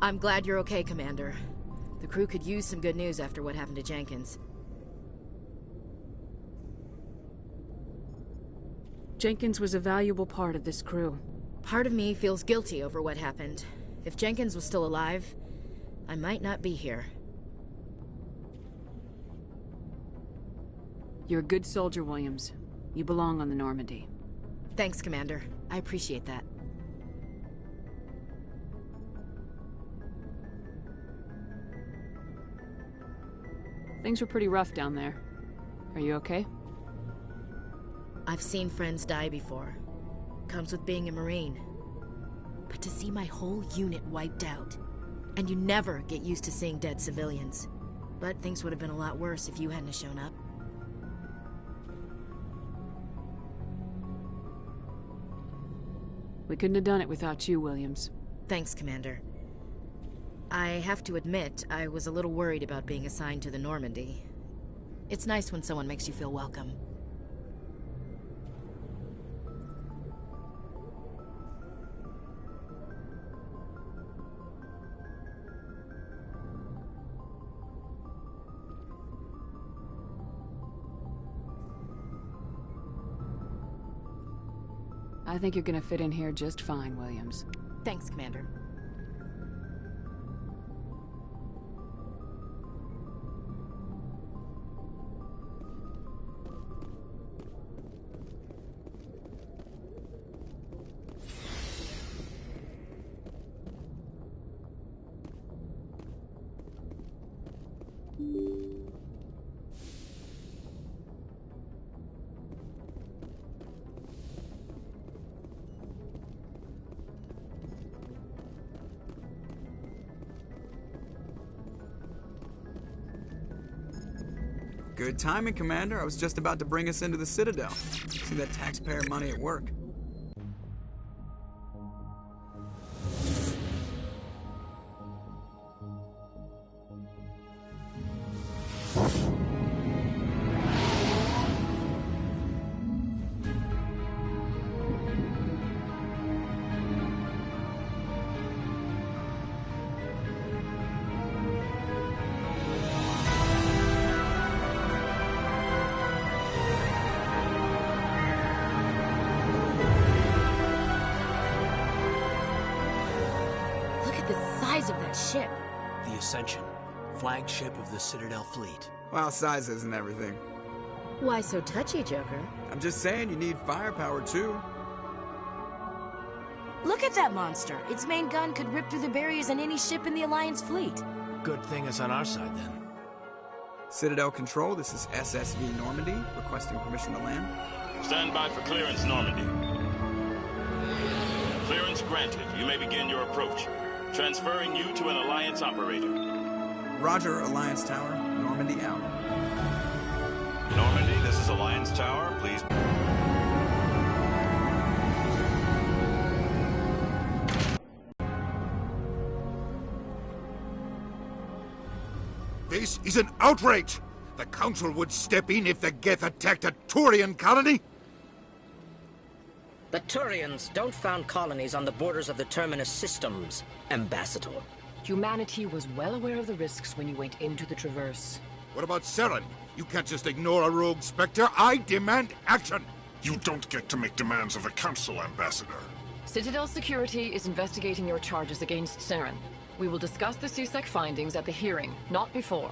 I'm glad you're okay, Commander. The crew could use some good news after what happened to Jenkins. Jenkins was a valuable part of this crew. Part of me feels guilty over what happened. If Jenkins was still alive, I might not be here. You're a good soldier, Williams. You belong on the Normandy. Thanks, Commander. I appreciate that. Things were pretty rough down there. Are you okay? I've seen friends die before. Comes with being a Marine. But to see my whole unit wiped out, and you never get used to seeing dead civilians. But things would have been a lot worse if you hadn't shown up. We couldn't have done it without you, Williams. Thanks, Commander. I have to admit, I was a little worried about being assigned to the Normandy. It's nice when someone makes you feel welcome. I think you're gonna fit in here just fine, Williams. Thanks, Commander. Good timing, Commander. I was just about to bring us into the Citadel. See that taxpayer money at work. Of that ship. The Ascension, flagship of the Citadel fleet. Well, size isn't everything. Why so touchy, Joker? I'm just saying you need firepower, too. Look at that monster. Its main gun could rip through the barriers in any ship in the Alliance fleet. Good thing it's on our side, then. Citadel Control, this is SSV Normandy, requesting permission to land. Stand by for clearance, Normandy. Clearance granted. You may begin your approach. Transferring you to an Alliance operator. Roger, Alliance Tower. Normandy out. Normandy, this is Alliance Tower. Please. This is an outrage! The Council would step in if the Geth attacked a Turian colony? The Turians don't found colonies on the borders of the Terminus systems, Ambassador. Humanity was well aware of the risks when you went into the Traverse. What about Saren? You can't just ignore a rogue Spectre. I demand action! You don't get to make demands of the Council, Ambassador. Citadel Security is investigating your charges against Saren. We will discuss the CSEC findings at the hearing, not before.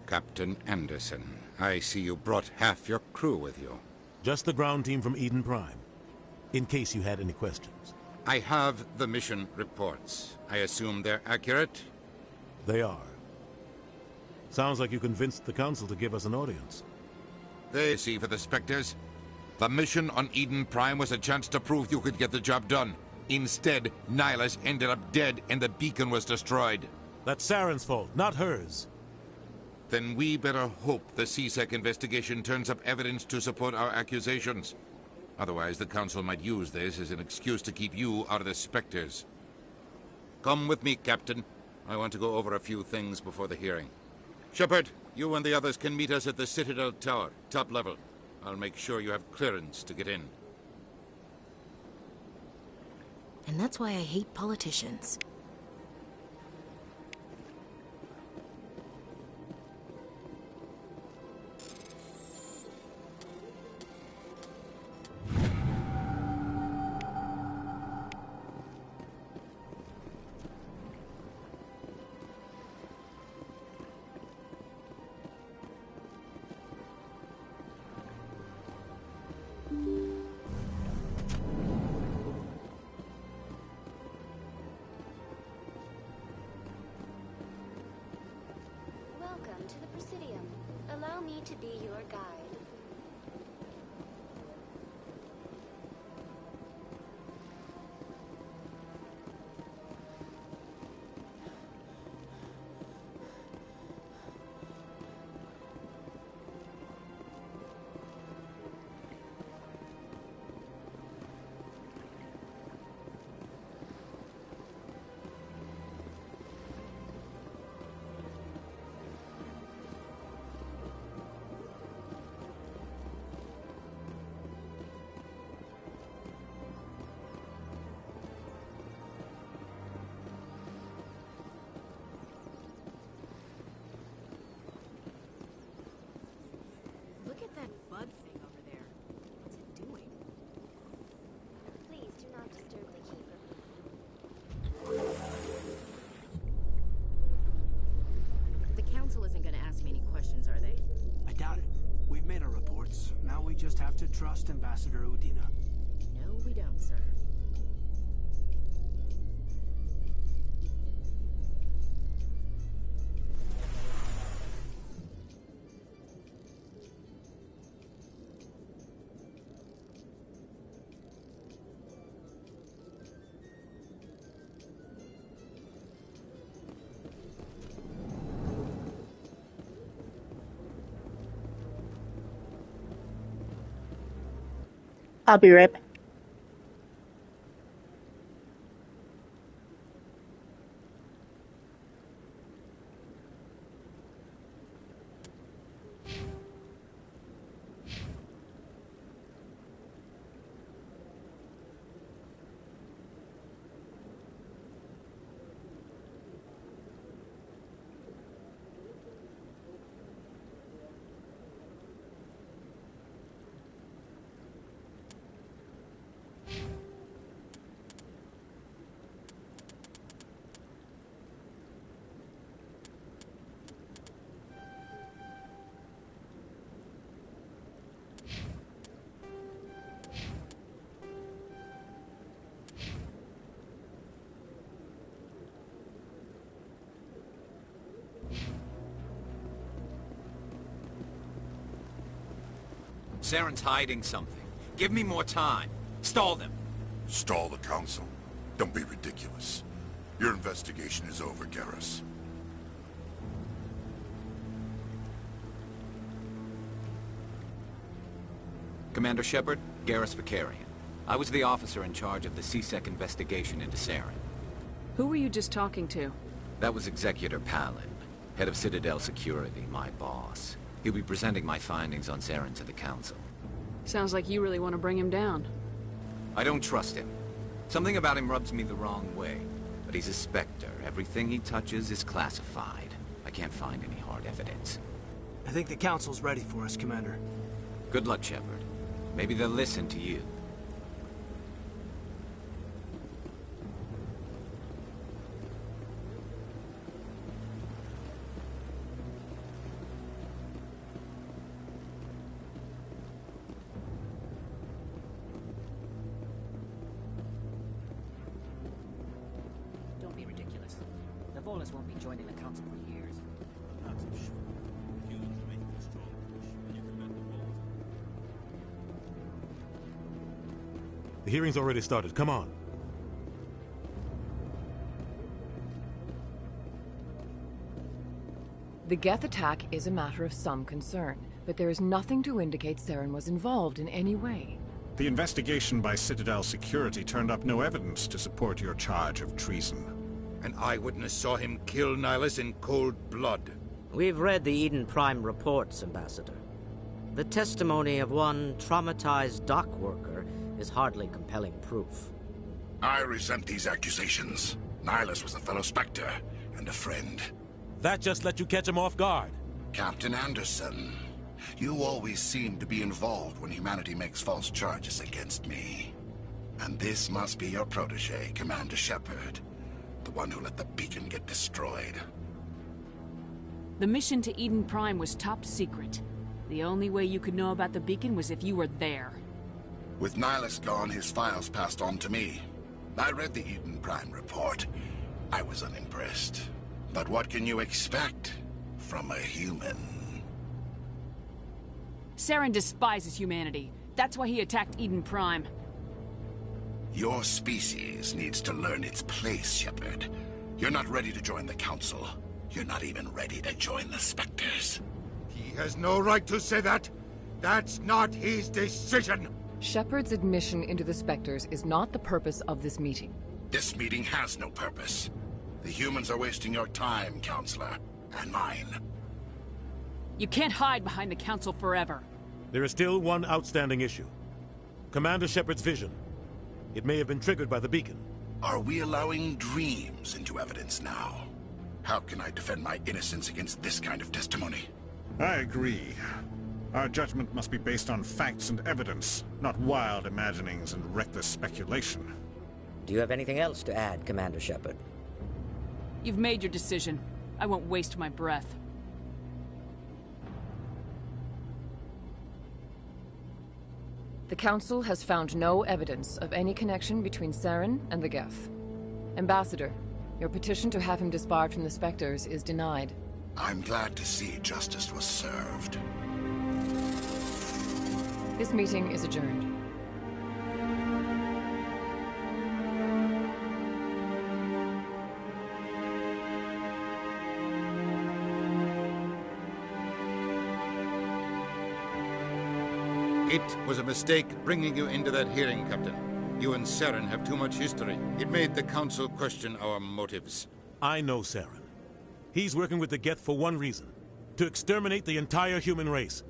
Captain Anderson, I see you brought half your crew with you. Just the ground team from Eden Prime, in case you had any questions. I have the mission reports. I assume they're accurate? They are. Sounds like you convinced the Council to give us an audience. They see for the Spectres. The mission on Eden Prime was a chance to prove you could get the job done. Instead, Nihilus ended up dead and the beacon was destroyed. That's Saren's fault, not hers. Then we better hope the CSEC investigation turns up evidence to support our accusations. Otherwise, the Council might use this as an excuse to keep you out of the Spectres. Come with me, Captain. I want to go over a few things before the hearing. Shepard, you and the others can meet us at the Citadel Tower, top level. I'll make sure you have clearance to get in. And that's why I hate politicians. Welcome to the Presidium. Allow me to be your guide. Look at that bug thing over there. What's it doing? Please do not disturb the Keeper. The Council isn't going to ask me any questions, are they? I doubt it. We've made our reports. Now we just have to trust Ambassador Udina. No, we don't, sir. I'll be right back. Saren's hiding something. Give me more time. Stall them. Stall the Council? Don't be ridiculous. Your investigation is over, Garrus. Commander Shepard, Garrus Vakarian. I was the officer in charge of the CSEC investigation into Saren. Who were you just talking to? That was Executor Palin, head of Citadel Security, my boss. He'll be presenting my findings on Saren to the Council. Sounds like you really want to bring him down. I don't trust him. Something about him rubs me the wrong way. But he's a Spectre. Everything he touches is classified. I can't find any hard evidence. I think the Council's ready for us, Commander. Good luck, Shepard. Maybe they'll listen to you. Don't be ridiculous. The Volus won't be joining the Council for years. Not so sure. Humans are making a strong push, and you prevent the Volus. The hearing's already started. Come on. The Geth attack is a matter of some concern, but there is nothing to indicate Saren was involved in any way. The investigation by Citadel Security turned up no evidence to support your charge of treason. An eyewitness saw him kill Nihilus in cold blood. We've read the Eden Prime reports, Ambassador. The testimony of one traumatized dock worker is hardly compelling proof. I resent these accusations. Nihilus was a fellow Spectre and a friend. That just let you catch him off guard. Captain Anderson, you always seem to be involved when humanity makes false charges against me. And this must be your protege, Commander Shepard. The one who let the beacon get destroyed. The mission to Eden Prime was top secret. The only way you could know about the beacon was if you were there. With Nihilus gone, his files passed on to me. I read the Eden Prime report. I was unimpressed. But what can you expect from a human? Saren despises humanity. That's why he attacked Eden Prime. Your species needs to learn its place, Shepard. You're not ready to join the Council. You're not even ready to join the Spectres. He has no right to say that. That's not his decision. Shepard's admission into the Spectres is not the purpose of this meeting. This meeting has no purpose. The humans are wasting your time, Counselor, and mine. You can't hide behind the Council forever. There is still one outstanding issue. Commander Shepard's vision. It may have been triggered by the beacon. Are we allowing dreams into evidence now? How can I defend my innocence against this kind of testimony? I agree. Our judgment must be based on facts and evidence, not wild imaginings and reckless speculation. Do you have anything else to add, Commander Shepard? You've made your decision. I won't waste my breath. The Council has found no evidence of any connection between Saren and the Geth. Ambassador, your petition to have him disbarred from the Spectres is denied. I'm glad to see justice was served. This meeting is adjourned. It was a mistake bringing you into that hearing, Captain. You and Saren have too much history. It made the Council question our motives. I know Saren. He's working with the Geth for one reason. To exterminate the entire human race.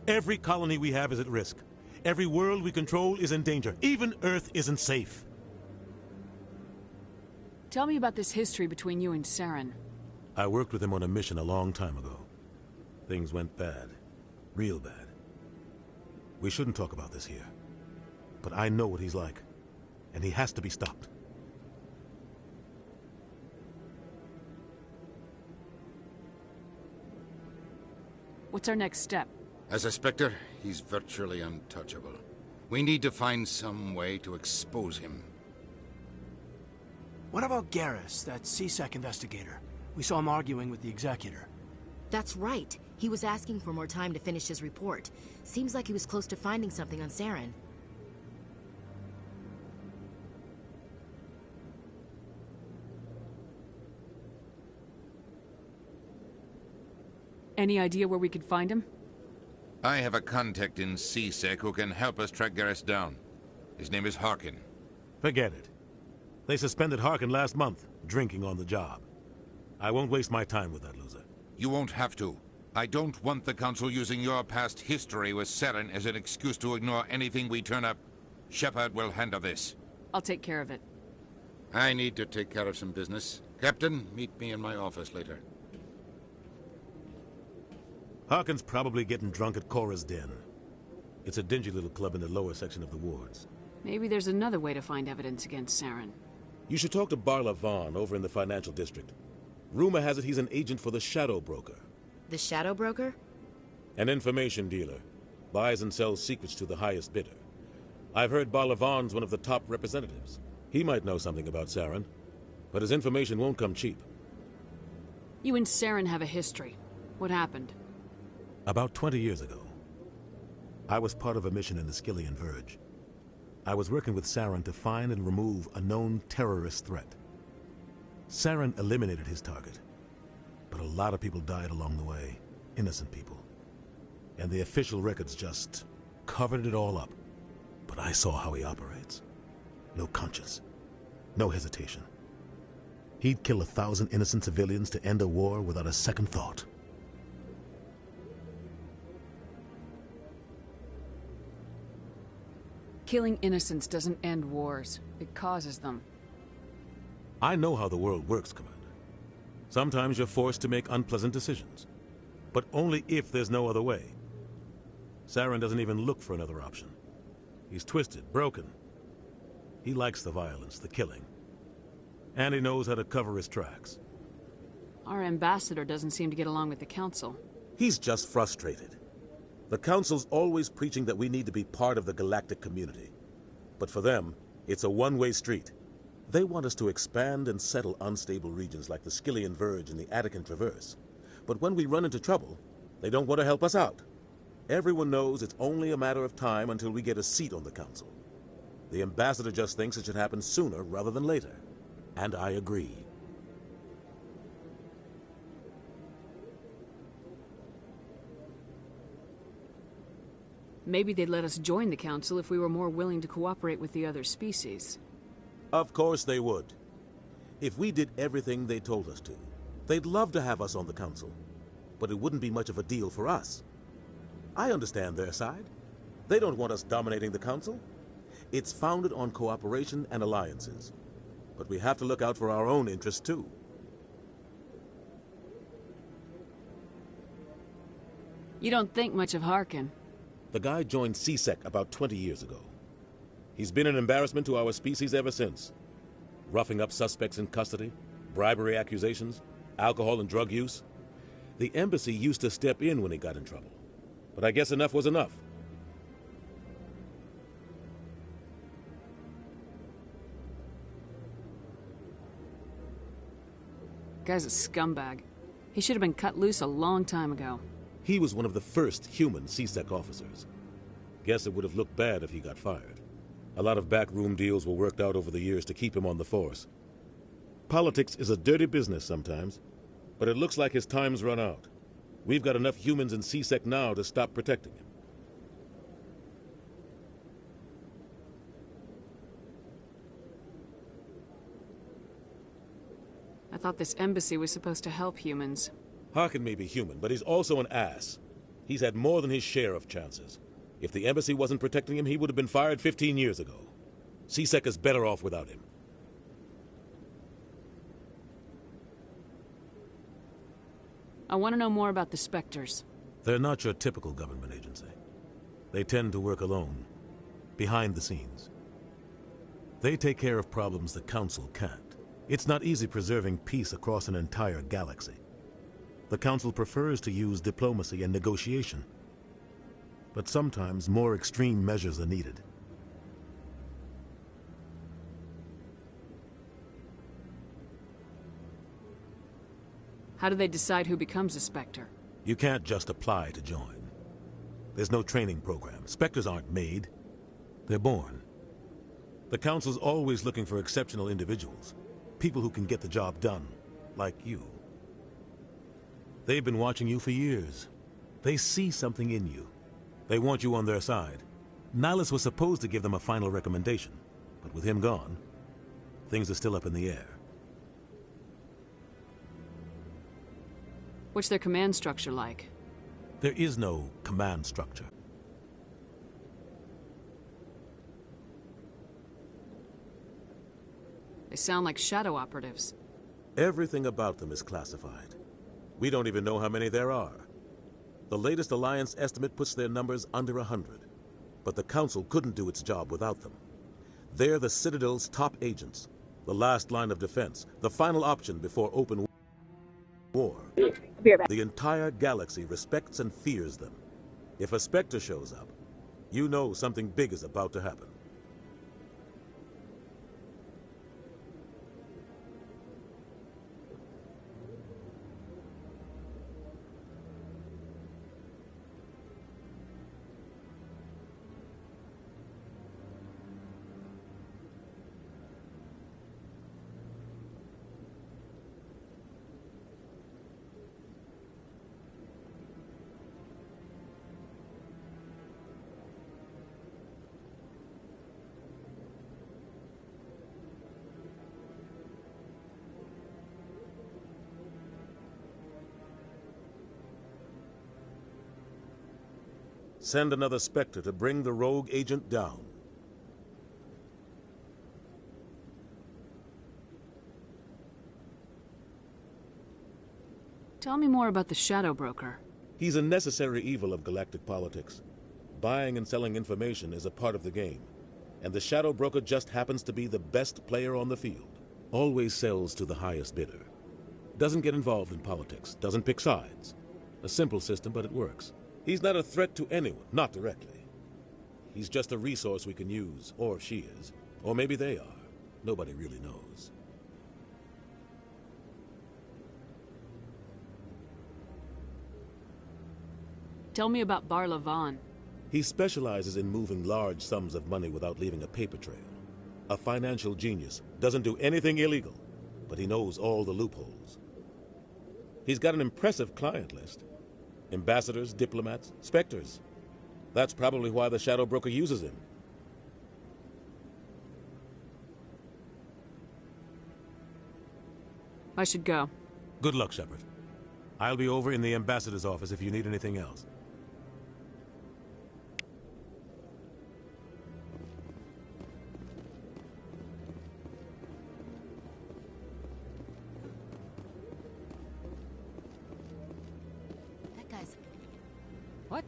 Every colony we have is at risk. Every world we control is in danger. Even Earth isn't safe. Tell me about this history between you and Saren. I worked with him on a mission a long time ago. Things went bad. Real bad. We shouldn't talk about this here. But I know what he's like. And he has to be stopped. What's our next step? As a Spectre, he's virtually untouchable. We need to find some way to expose him. What about Garrus, that C-Sec investigator? We saw him arguing with the Executor. That's right. He was asking for more time to finish his report. Seems like he was close to finding something on Saren. Any idea where we could find him? I have a contact in C-Sec who can help us track Garrus down. His name is Harkin. Forget it. They suspended Harkin last month, drinking on the job. I won't waste my time with that loser. You won't have to. I don't want the Council using your past history with Saren as an excuse to ignore anything we turn up. Shepard will handle this. I'll take care of it. I need to take care of some business. Captain, meet me in my office later. Harkin's probably getting drunk at Cora's Den. It's a dingy little club in the lower section of the wards. Maybe there's another way to find evidence against Saren. You should talk to Barla Vaughn over in the financial district. Rumor has it he's an agent for the Shadow Broker. The Shadow Broker? An information dealer. Buys and sells secrets to the highest bidder. I've heard Barla Vaughn's one of the top representatives. He might know something about Saren, but his information won't come cheap. You and Saren have a history. What happened? About 20 years ago, I was part of a mission in the Skillian Verge. I was working with Saren to find and remove a known terrorist threat. Saren eliminated his target, but a lot of people died along the way, innocent people. And the official records just covered it all up. But I saw how he operates. No conscience, no hesitation. He'd kill 1,000 innocent civilians to end a war without a second thought. Killing innocents doesn't end wars. It causes them. I know how the world works, Commander. Sometimes you're forced to make unpleasant decisions, but only if there's no other way. Saren doesn't even look for another option. He's twisted, broken. He likes the violence, the killing. And he knows how to cover his tracks. Our ambassador doesn't seem to get along with the Council. He's just frustrated. The Council's always preaching that we need to be part of the galactic community. But for them, it's a one-way street. They want us to expand and settle unstable regions like the Skillian Verge and the Attican Traverse. But when we run into trouble, they don't want to help us out. Everyone knows it's only a matter of time until we get a seat on the Council. The ambassador just thinks it should happen sooner rather than later. And I agree. Maybe they'd let us join the Council if we were more willing to cooperate with the other species. Of course they would. If we did everything they told us to, they'd love to have us on the Council. But it wouldn't be much of a deal for us. I understand their side. They don't want us dominating the Council. It's founded on cooperation and alliances. But we have to look out for our own interests, too. You don't think much of Harkin. The guy joined C-Sec about 20 years ago. He's been an embarrassment to our species ever since. Roughing up suspects in custody, bribery accusations, alcohol and drug use. The embassy used to step in when he got in trouble. But I guess enough was enough. Guy's a scumbag. He should have been cut loose a long time ago. He was one of the first human C-Sec officers. Guess it would have looked bad if he got fired. A lot of backroom deals were worked out over the years to keep him on the force. Politics is a dirty business sometimes, but it looks like his time's run out. We've got enough humans in C-Sec now to stop protecting him. I thought this embassy was supposed to help humans. Harkin may be human, but he's also an ass. He's had more than his share of chances. If the embassy wasn't protecting him, he would have been fired 15 years ago. C-Sec is better off without him. I want to know more about the Spectres. They're not your typical government agency. They tend to work alone, behind the scenes. They take care of problems the Council can't. It's not easy preserving peace across an entire galaxy. The Council prefers to use diplomacy and negotiation. But sometimes more extreme measures are needed. How do they decide who becomes a Spectre? You can't just apply to join. There's no training program. Spectres aren't made. They're born. The Council's always looking for exceptional individuals. People who can get the job done, like you. They've been watching you for years. They see something in you. They want you on their side. Nihilus was supposed to give them a final recommendation, but with him gone, things are still up in the air. What's their command structure like? There is no command structure. They sound like shadow operatives. Everything about them is classified. We don't even know how many there are. The latest Alliance estimate puts their numbers under 100. But the Council couldn't do its job without them. They're the Citadel's top agents, the last line of defense, the final option before open war. The entire galaxy respects and fears them. If a Spectre shows up, you know something big is about to happen. Send another Spectre to bring the rogue agent down. Tell me more about the Shadow Broker. He's a necessary evil of galactic politics. Buying and selling information is a part of the game. And the Shadow Broker just happens to be the best player on the field. Always sells to the highest bidder. Doesn't get involved in politics. Doesn't pick sides. A simple system, but it works. He's not a threat to anyone, not directly. He's just a resource we can use, or she is. Or maybe they are. Nobody really knows. Tell me about Bar Lavan. He specializes in moving large sums of money without leaving a paper trail. A financial genius, doesn't do anything illegal, but he knows all the loopholes. He's got an impressive client list. Ambassadors, diplomats, Spectres. That's probably why the Shadow Broker uses him. I should go. Good luck, Shepard. I'll be over in the Ambassador's office if you need anything else. What?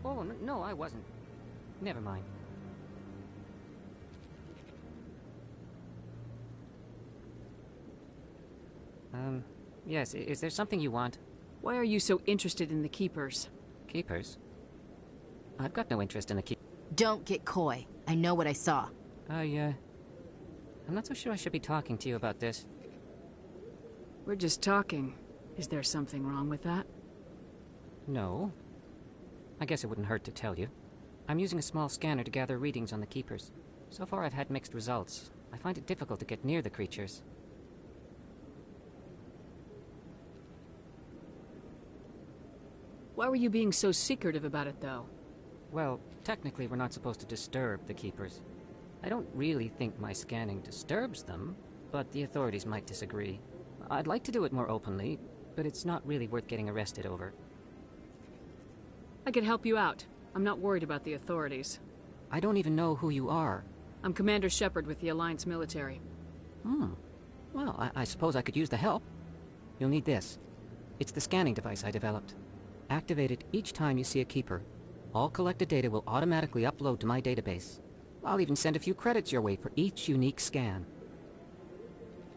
Oh, no, I wasn't. Never mind. Yes, is there something you want? Why are you so interested in the Keepers? Keepers? I've got no interest in the Keepers. Don't get coy. I know what I saw. I'm not so sure I should be talking to you about this. We're just talking. Is there something wrong with that? No. I guess it wouldn't hurt to tell you. I'm using a small scanner to gather readings on the Keepers. So far I've had mixed results. I find it difficult to get near the creatures. Why were you being so secretive about it, though? Well, technically we're not supposed to disturb the Keepers. I don't really think my scanning disturbs them, but the authorities might disagree. I'd like to do it more openly, but it's not really worth getting arrested over. I could help you out. I'm not worried about the authorities. I don't even know who you are. I'm Commander Shepard with the Alliance military. Well, I suppose I could use the help. You'll need this. It's the scanning device I developed. Activate it each time you see a Keeper. All collected data will automatically upload to my database. I'll even send a few credits your way for each unique scan.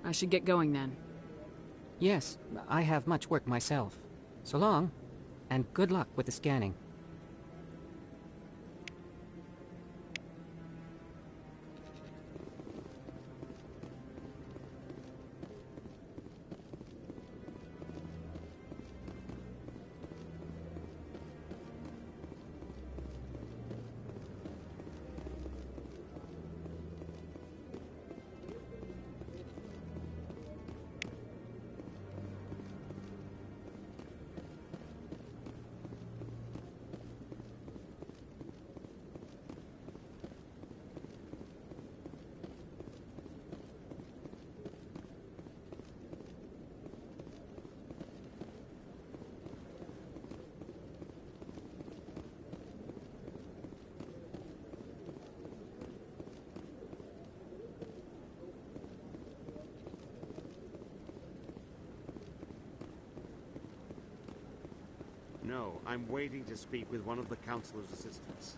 I should get going then. Yes, I have much work myself. So long, and good luck with the scanning. No, I'm waiting to speak with one of the Councilor's assistants.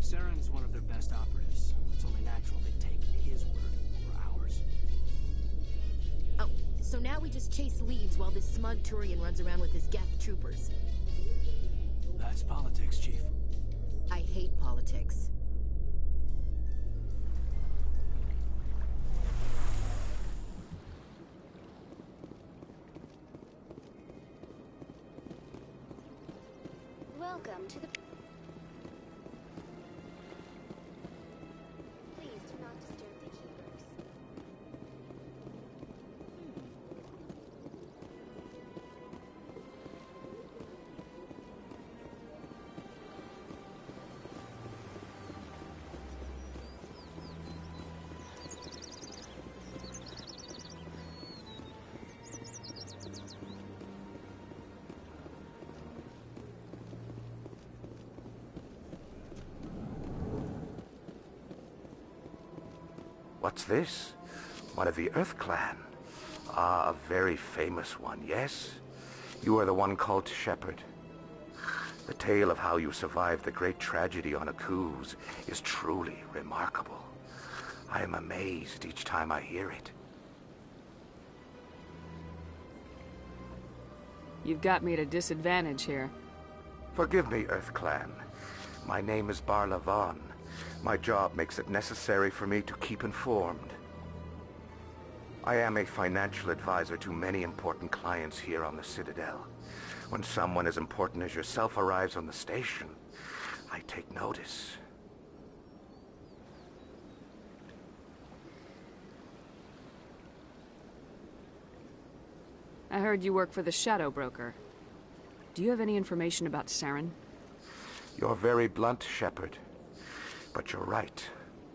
Saren's one of their best operatives. It's only natural they'd take his word over ours. Oh, so now we just chase leads while this smug Turian runs around with his Geth troopers. That's politics, Chief. I hate politics. Welcome to the... Please do not disturb the keepers. What's this? One of the Earth Clan. Ah, a very famous one, yes? You are the one called Shepard. The tale of how you survived the great tragedy on Akuz is truly remarkable. I am amazed each time I hear it. You've got me at a disadvantage here. Forgive me, Earth Clan. My name is Barla Vaughn. My job makes it necessary for me to keep informed. I am a financial advisor to many important clients here on the Citadel. When someone as important as yourself arrives on the station, I take notice. I heard you work for the Shadow Broker. Do you have any information about Saren? You're very blunt, Shepard. But you're right.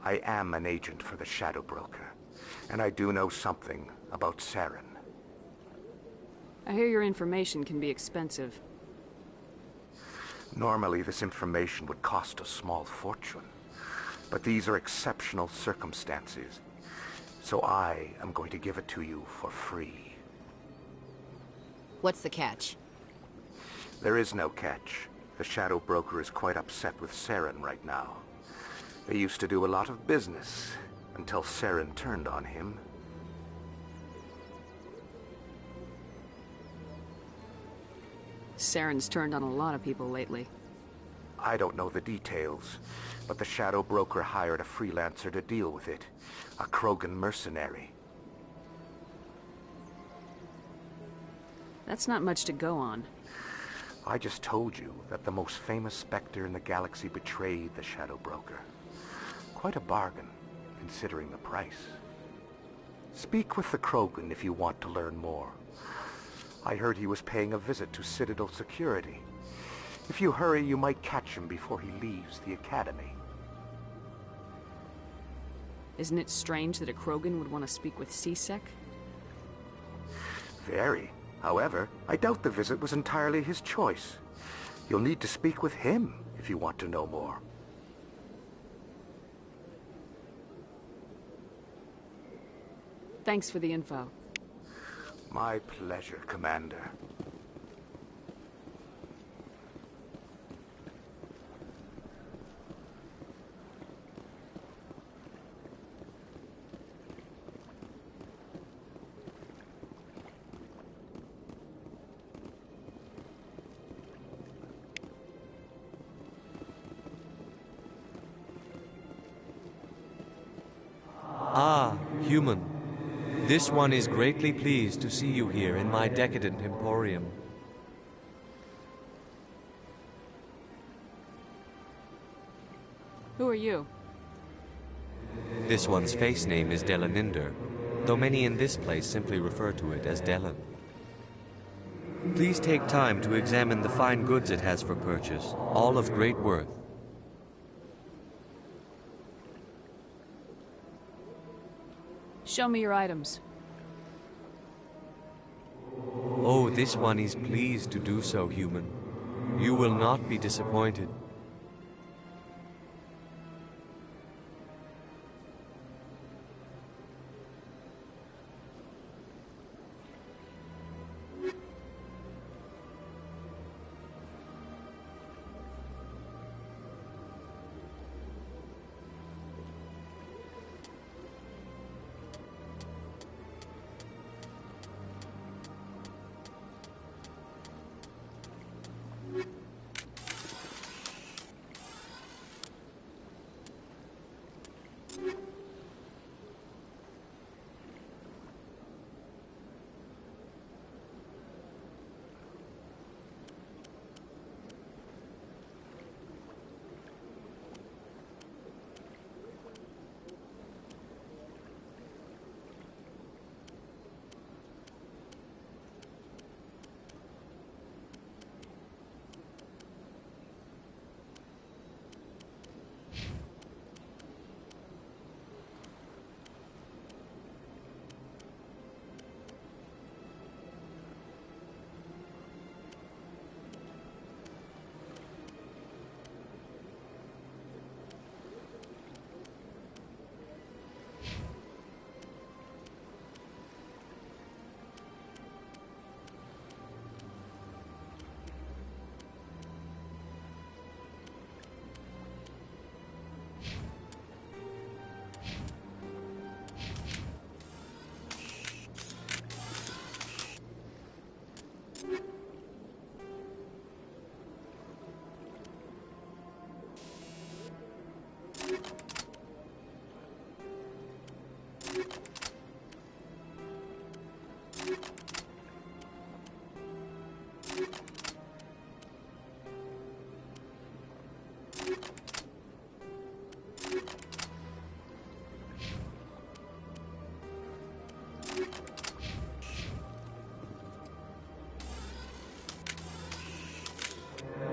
I am an agent for the Shadow Broker, and I do know something about Saren. I hear your information can be expensive. Normally, this information would cost a small fortune, but these are exceptional circumstances, so I am going to give it to you for free. What's the catch? There is no catch. The Shadow Broker is quite upset with Saren right now. They used to do a lot of business, until Saren turned on him. Saren's turned on a lot of people lately. I don't know the details, but the Shadow Broker hired a freelancer to deal with it. A Krogan mercenary. That's not much to go on. I just told you that the most famous Spectre in the galaxy betrayed the Shadow Broker. Quite a bargain, considering the price. Speak with the Krogan if you want to learn more. I heard he was paying a visit to Citadel security. If you hurry, you might catch him before he leaves the Academy. Isn't it strange that a Krogan would want to speak with C-Sec? Very. However, I doubt the visit was entirely his choice. You'll need to speak with him if you want to know more. Thanks for the info. My pleasure, Commander. This one is greatly pleased to see you here in my decadent emporium. Who are you? This one's face name is Delaninder, though many in this place simply refer to it as Delan. Please take time to examine the fine goods it has for purchase, all of great worth. Show me your items. Oh, this one is pleased to do so, human. You will not be disappointed.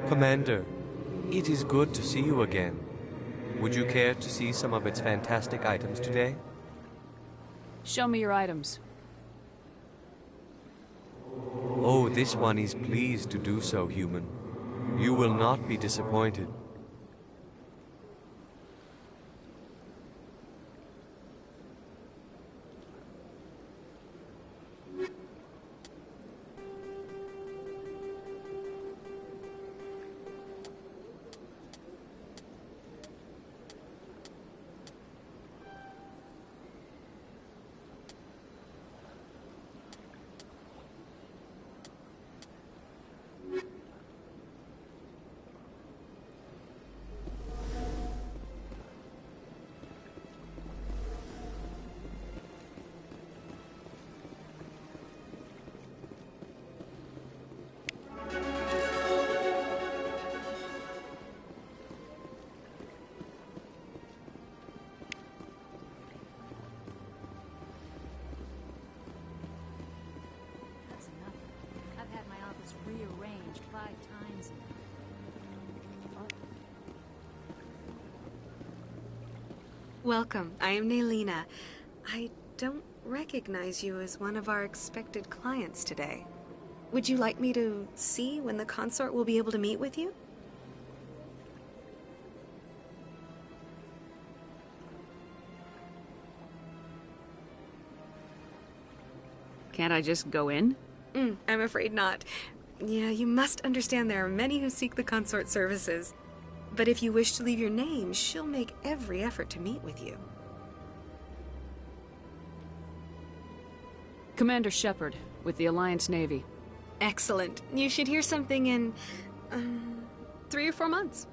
Commander, it is good to see you again. Would you care to see some of its fantastic items today? Show me your items. Oh, this one is pleased to do so, human. You will not be disappointed. Rearranged 5 times now. Welcome. I am Naylina. I don't recognize you as one of our expected clients today. Would you like me to see when the consort will be able to meet with you? Can't I just go in? I'm afraid not. Yeah, you must understand there are many who seek the consort services. But if you wish to leave your name, she'll make every effort to meet with you. Commander Shepard, with the Alliance Navy. Excellent. You should hear something in 3 or 4 months.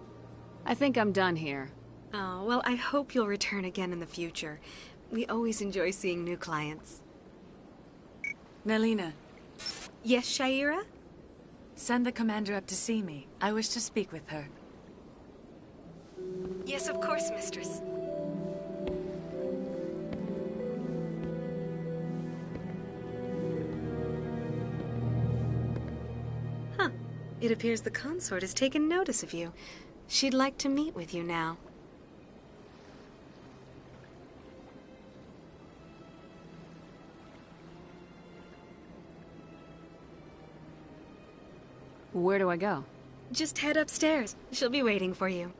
I think I'm done here. Oh, well, I hope you'll return again in the future. We always enjoy seeing new clients. Nelina. Yes, Shaira? Send the commander up to see me. I wish to speak with her. Yes, of course, mistress. Huh. It appears the consort has taken notice of you. She'd like to meet with you now. Where do I go? Just head upstairs. She'll be waiting for you.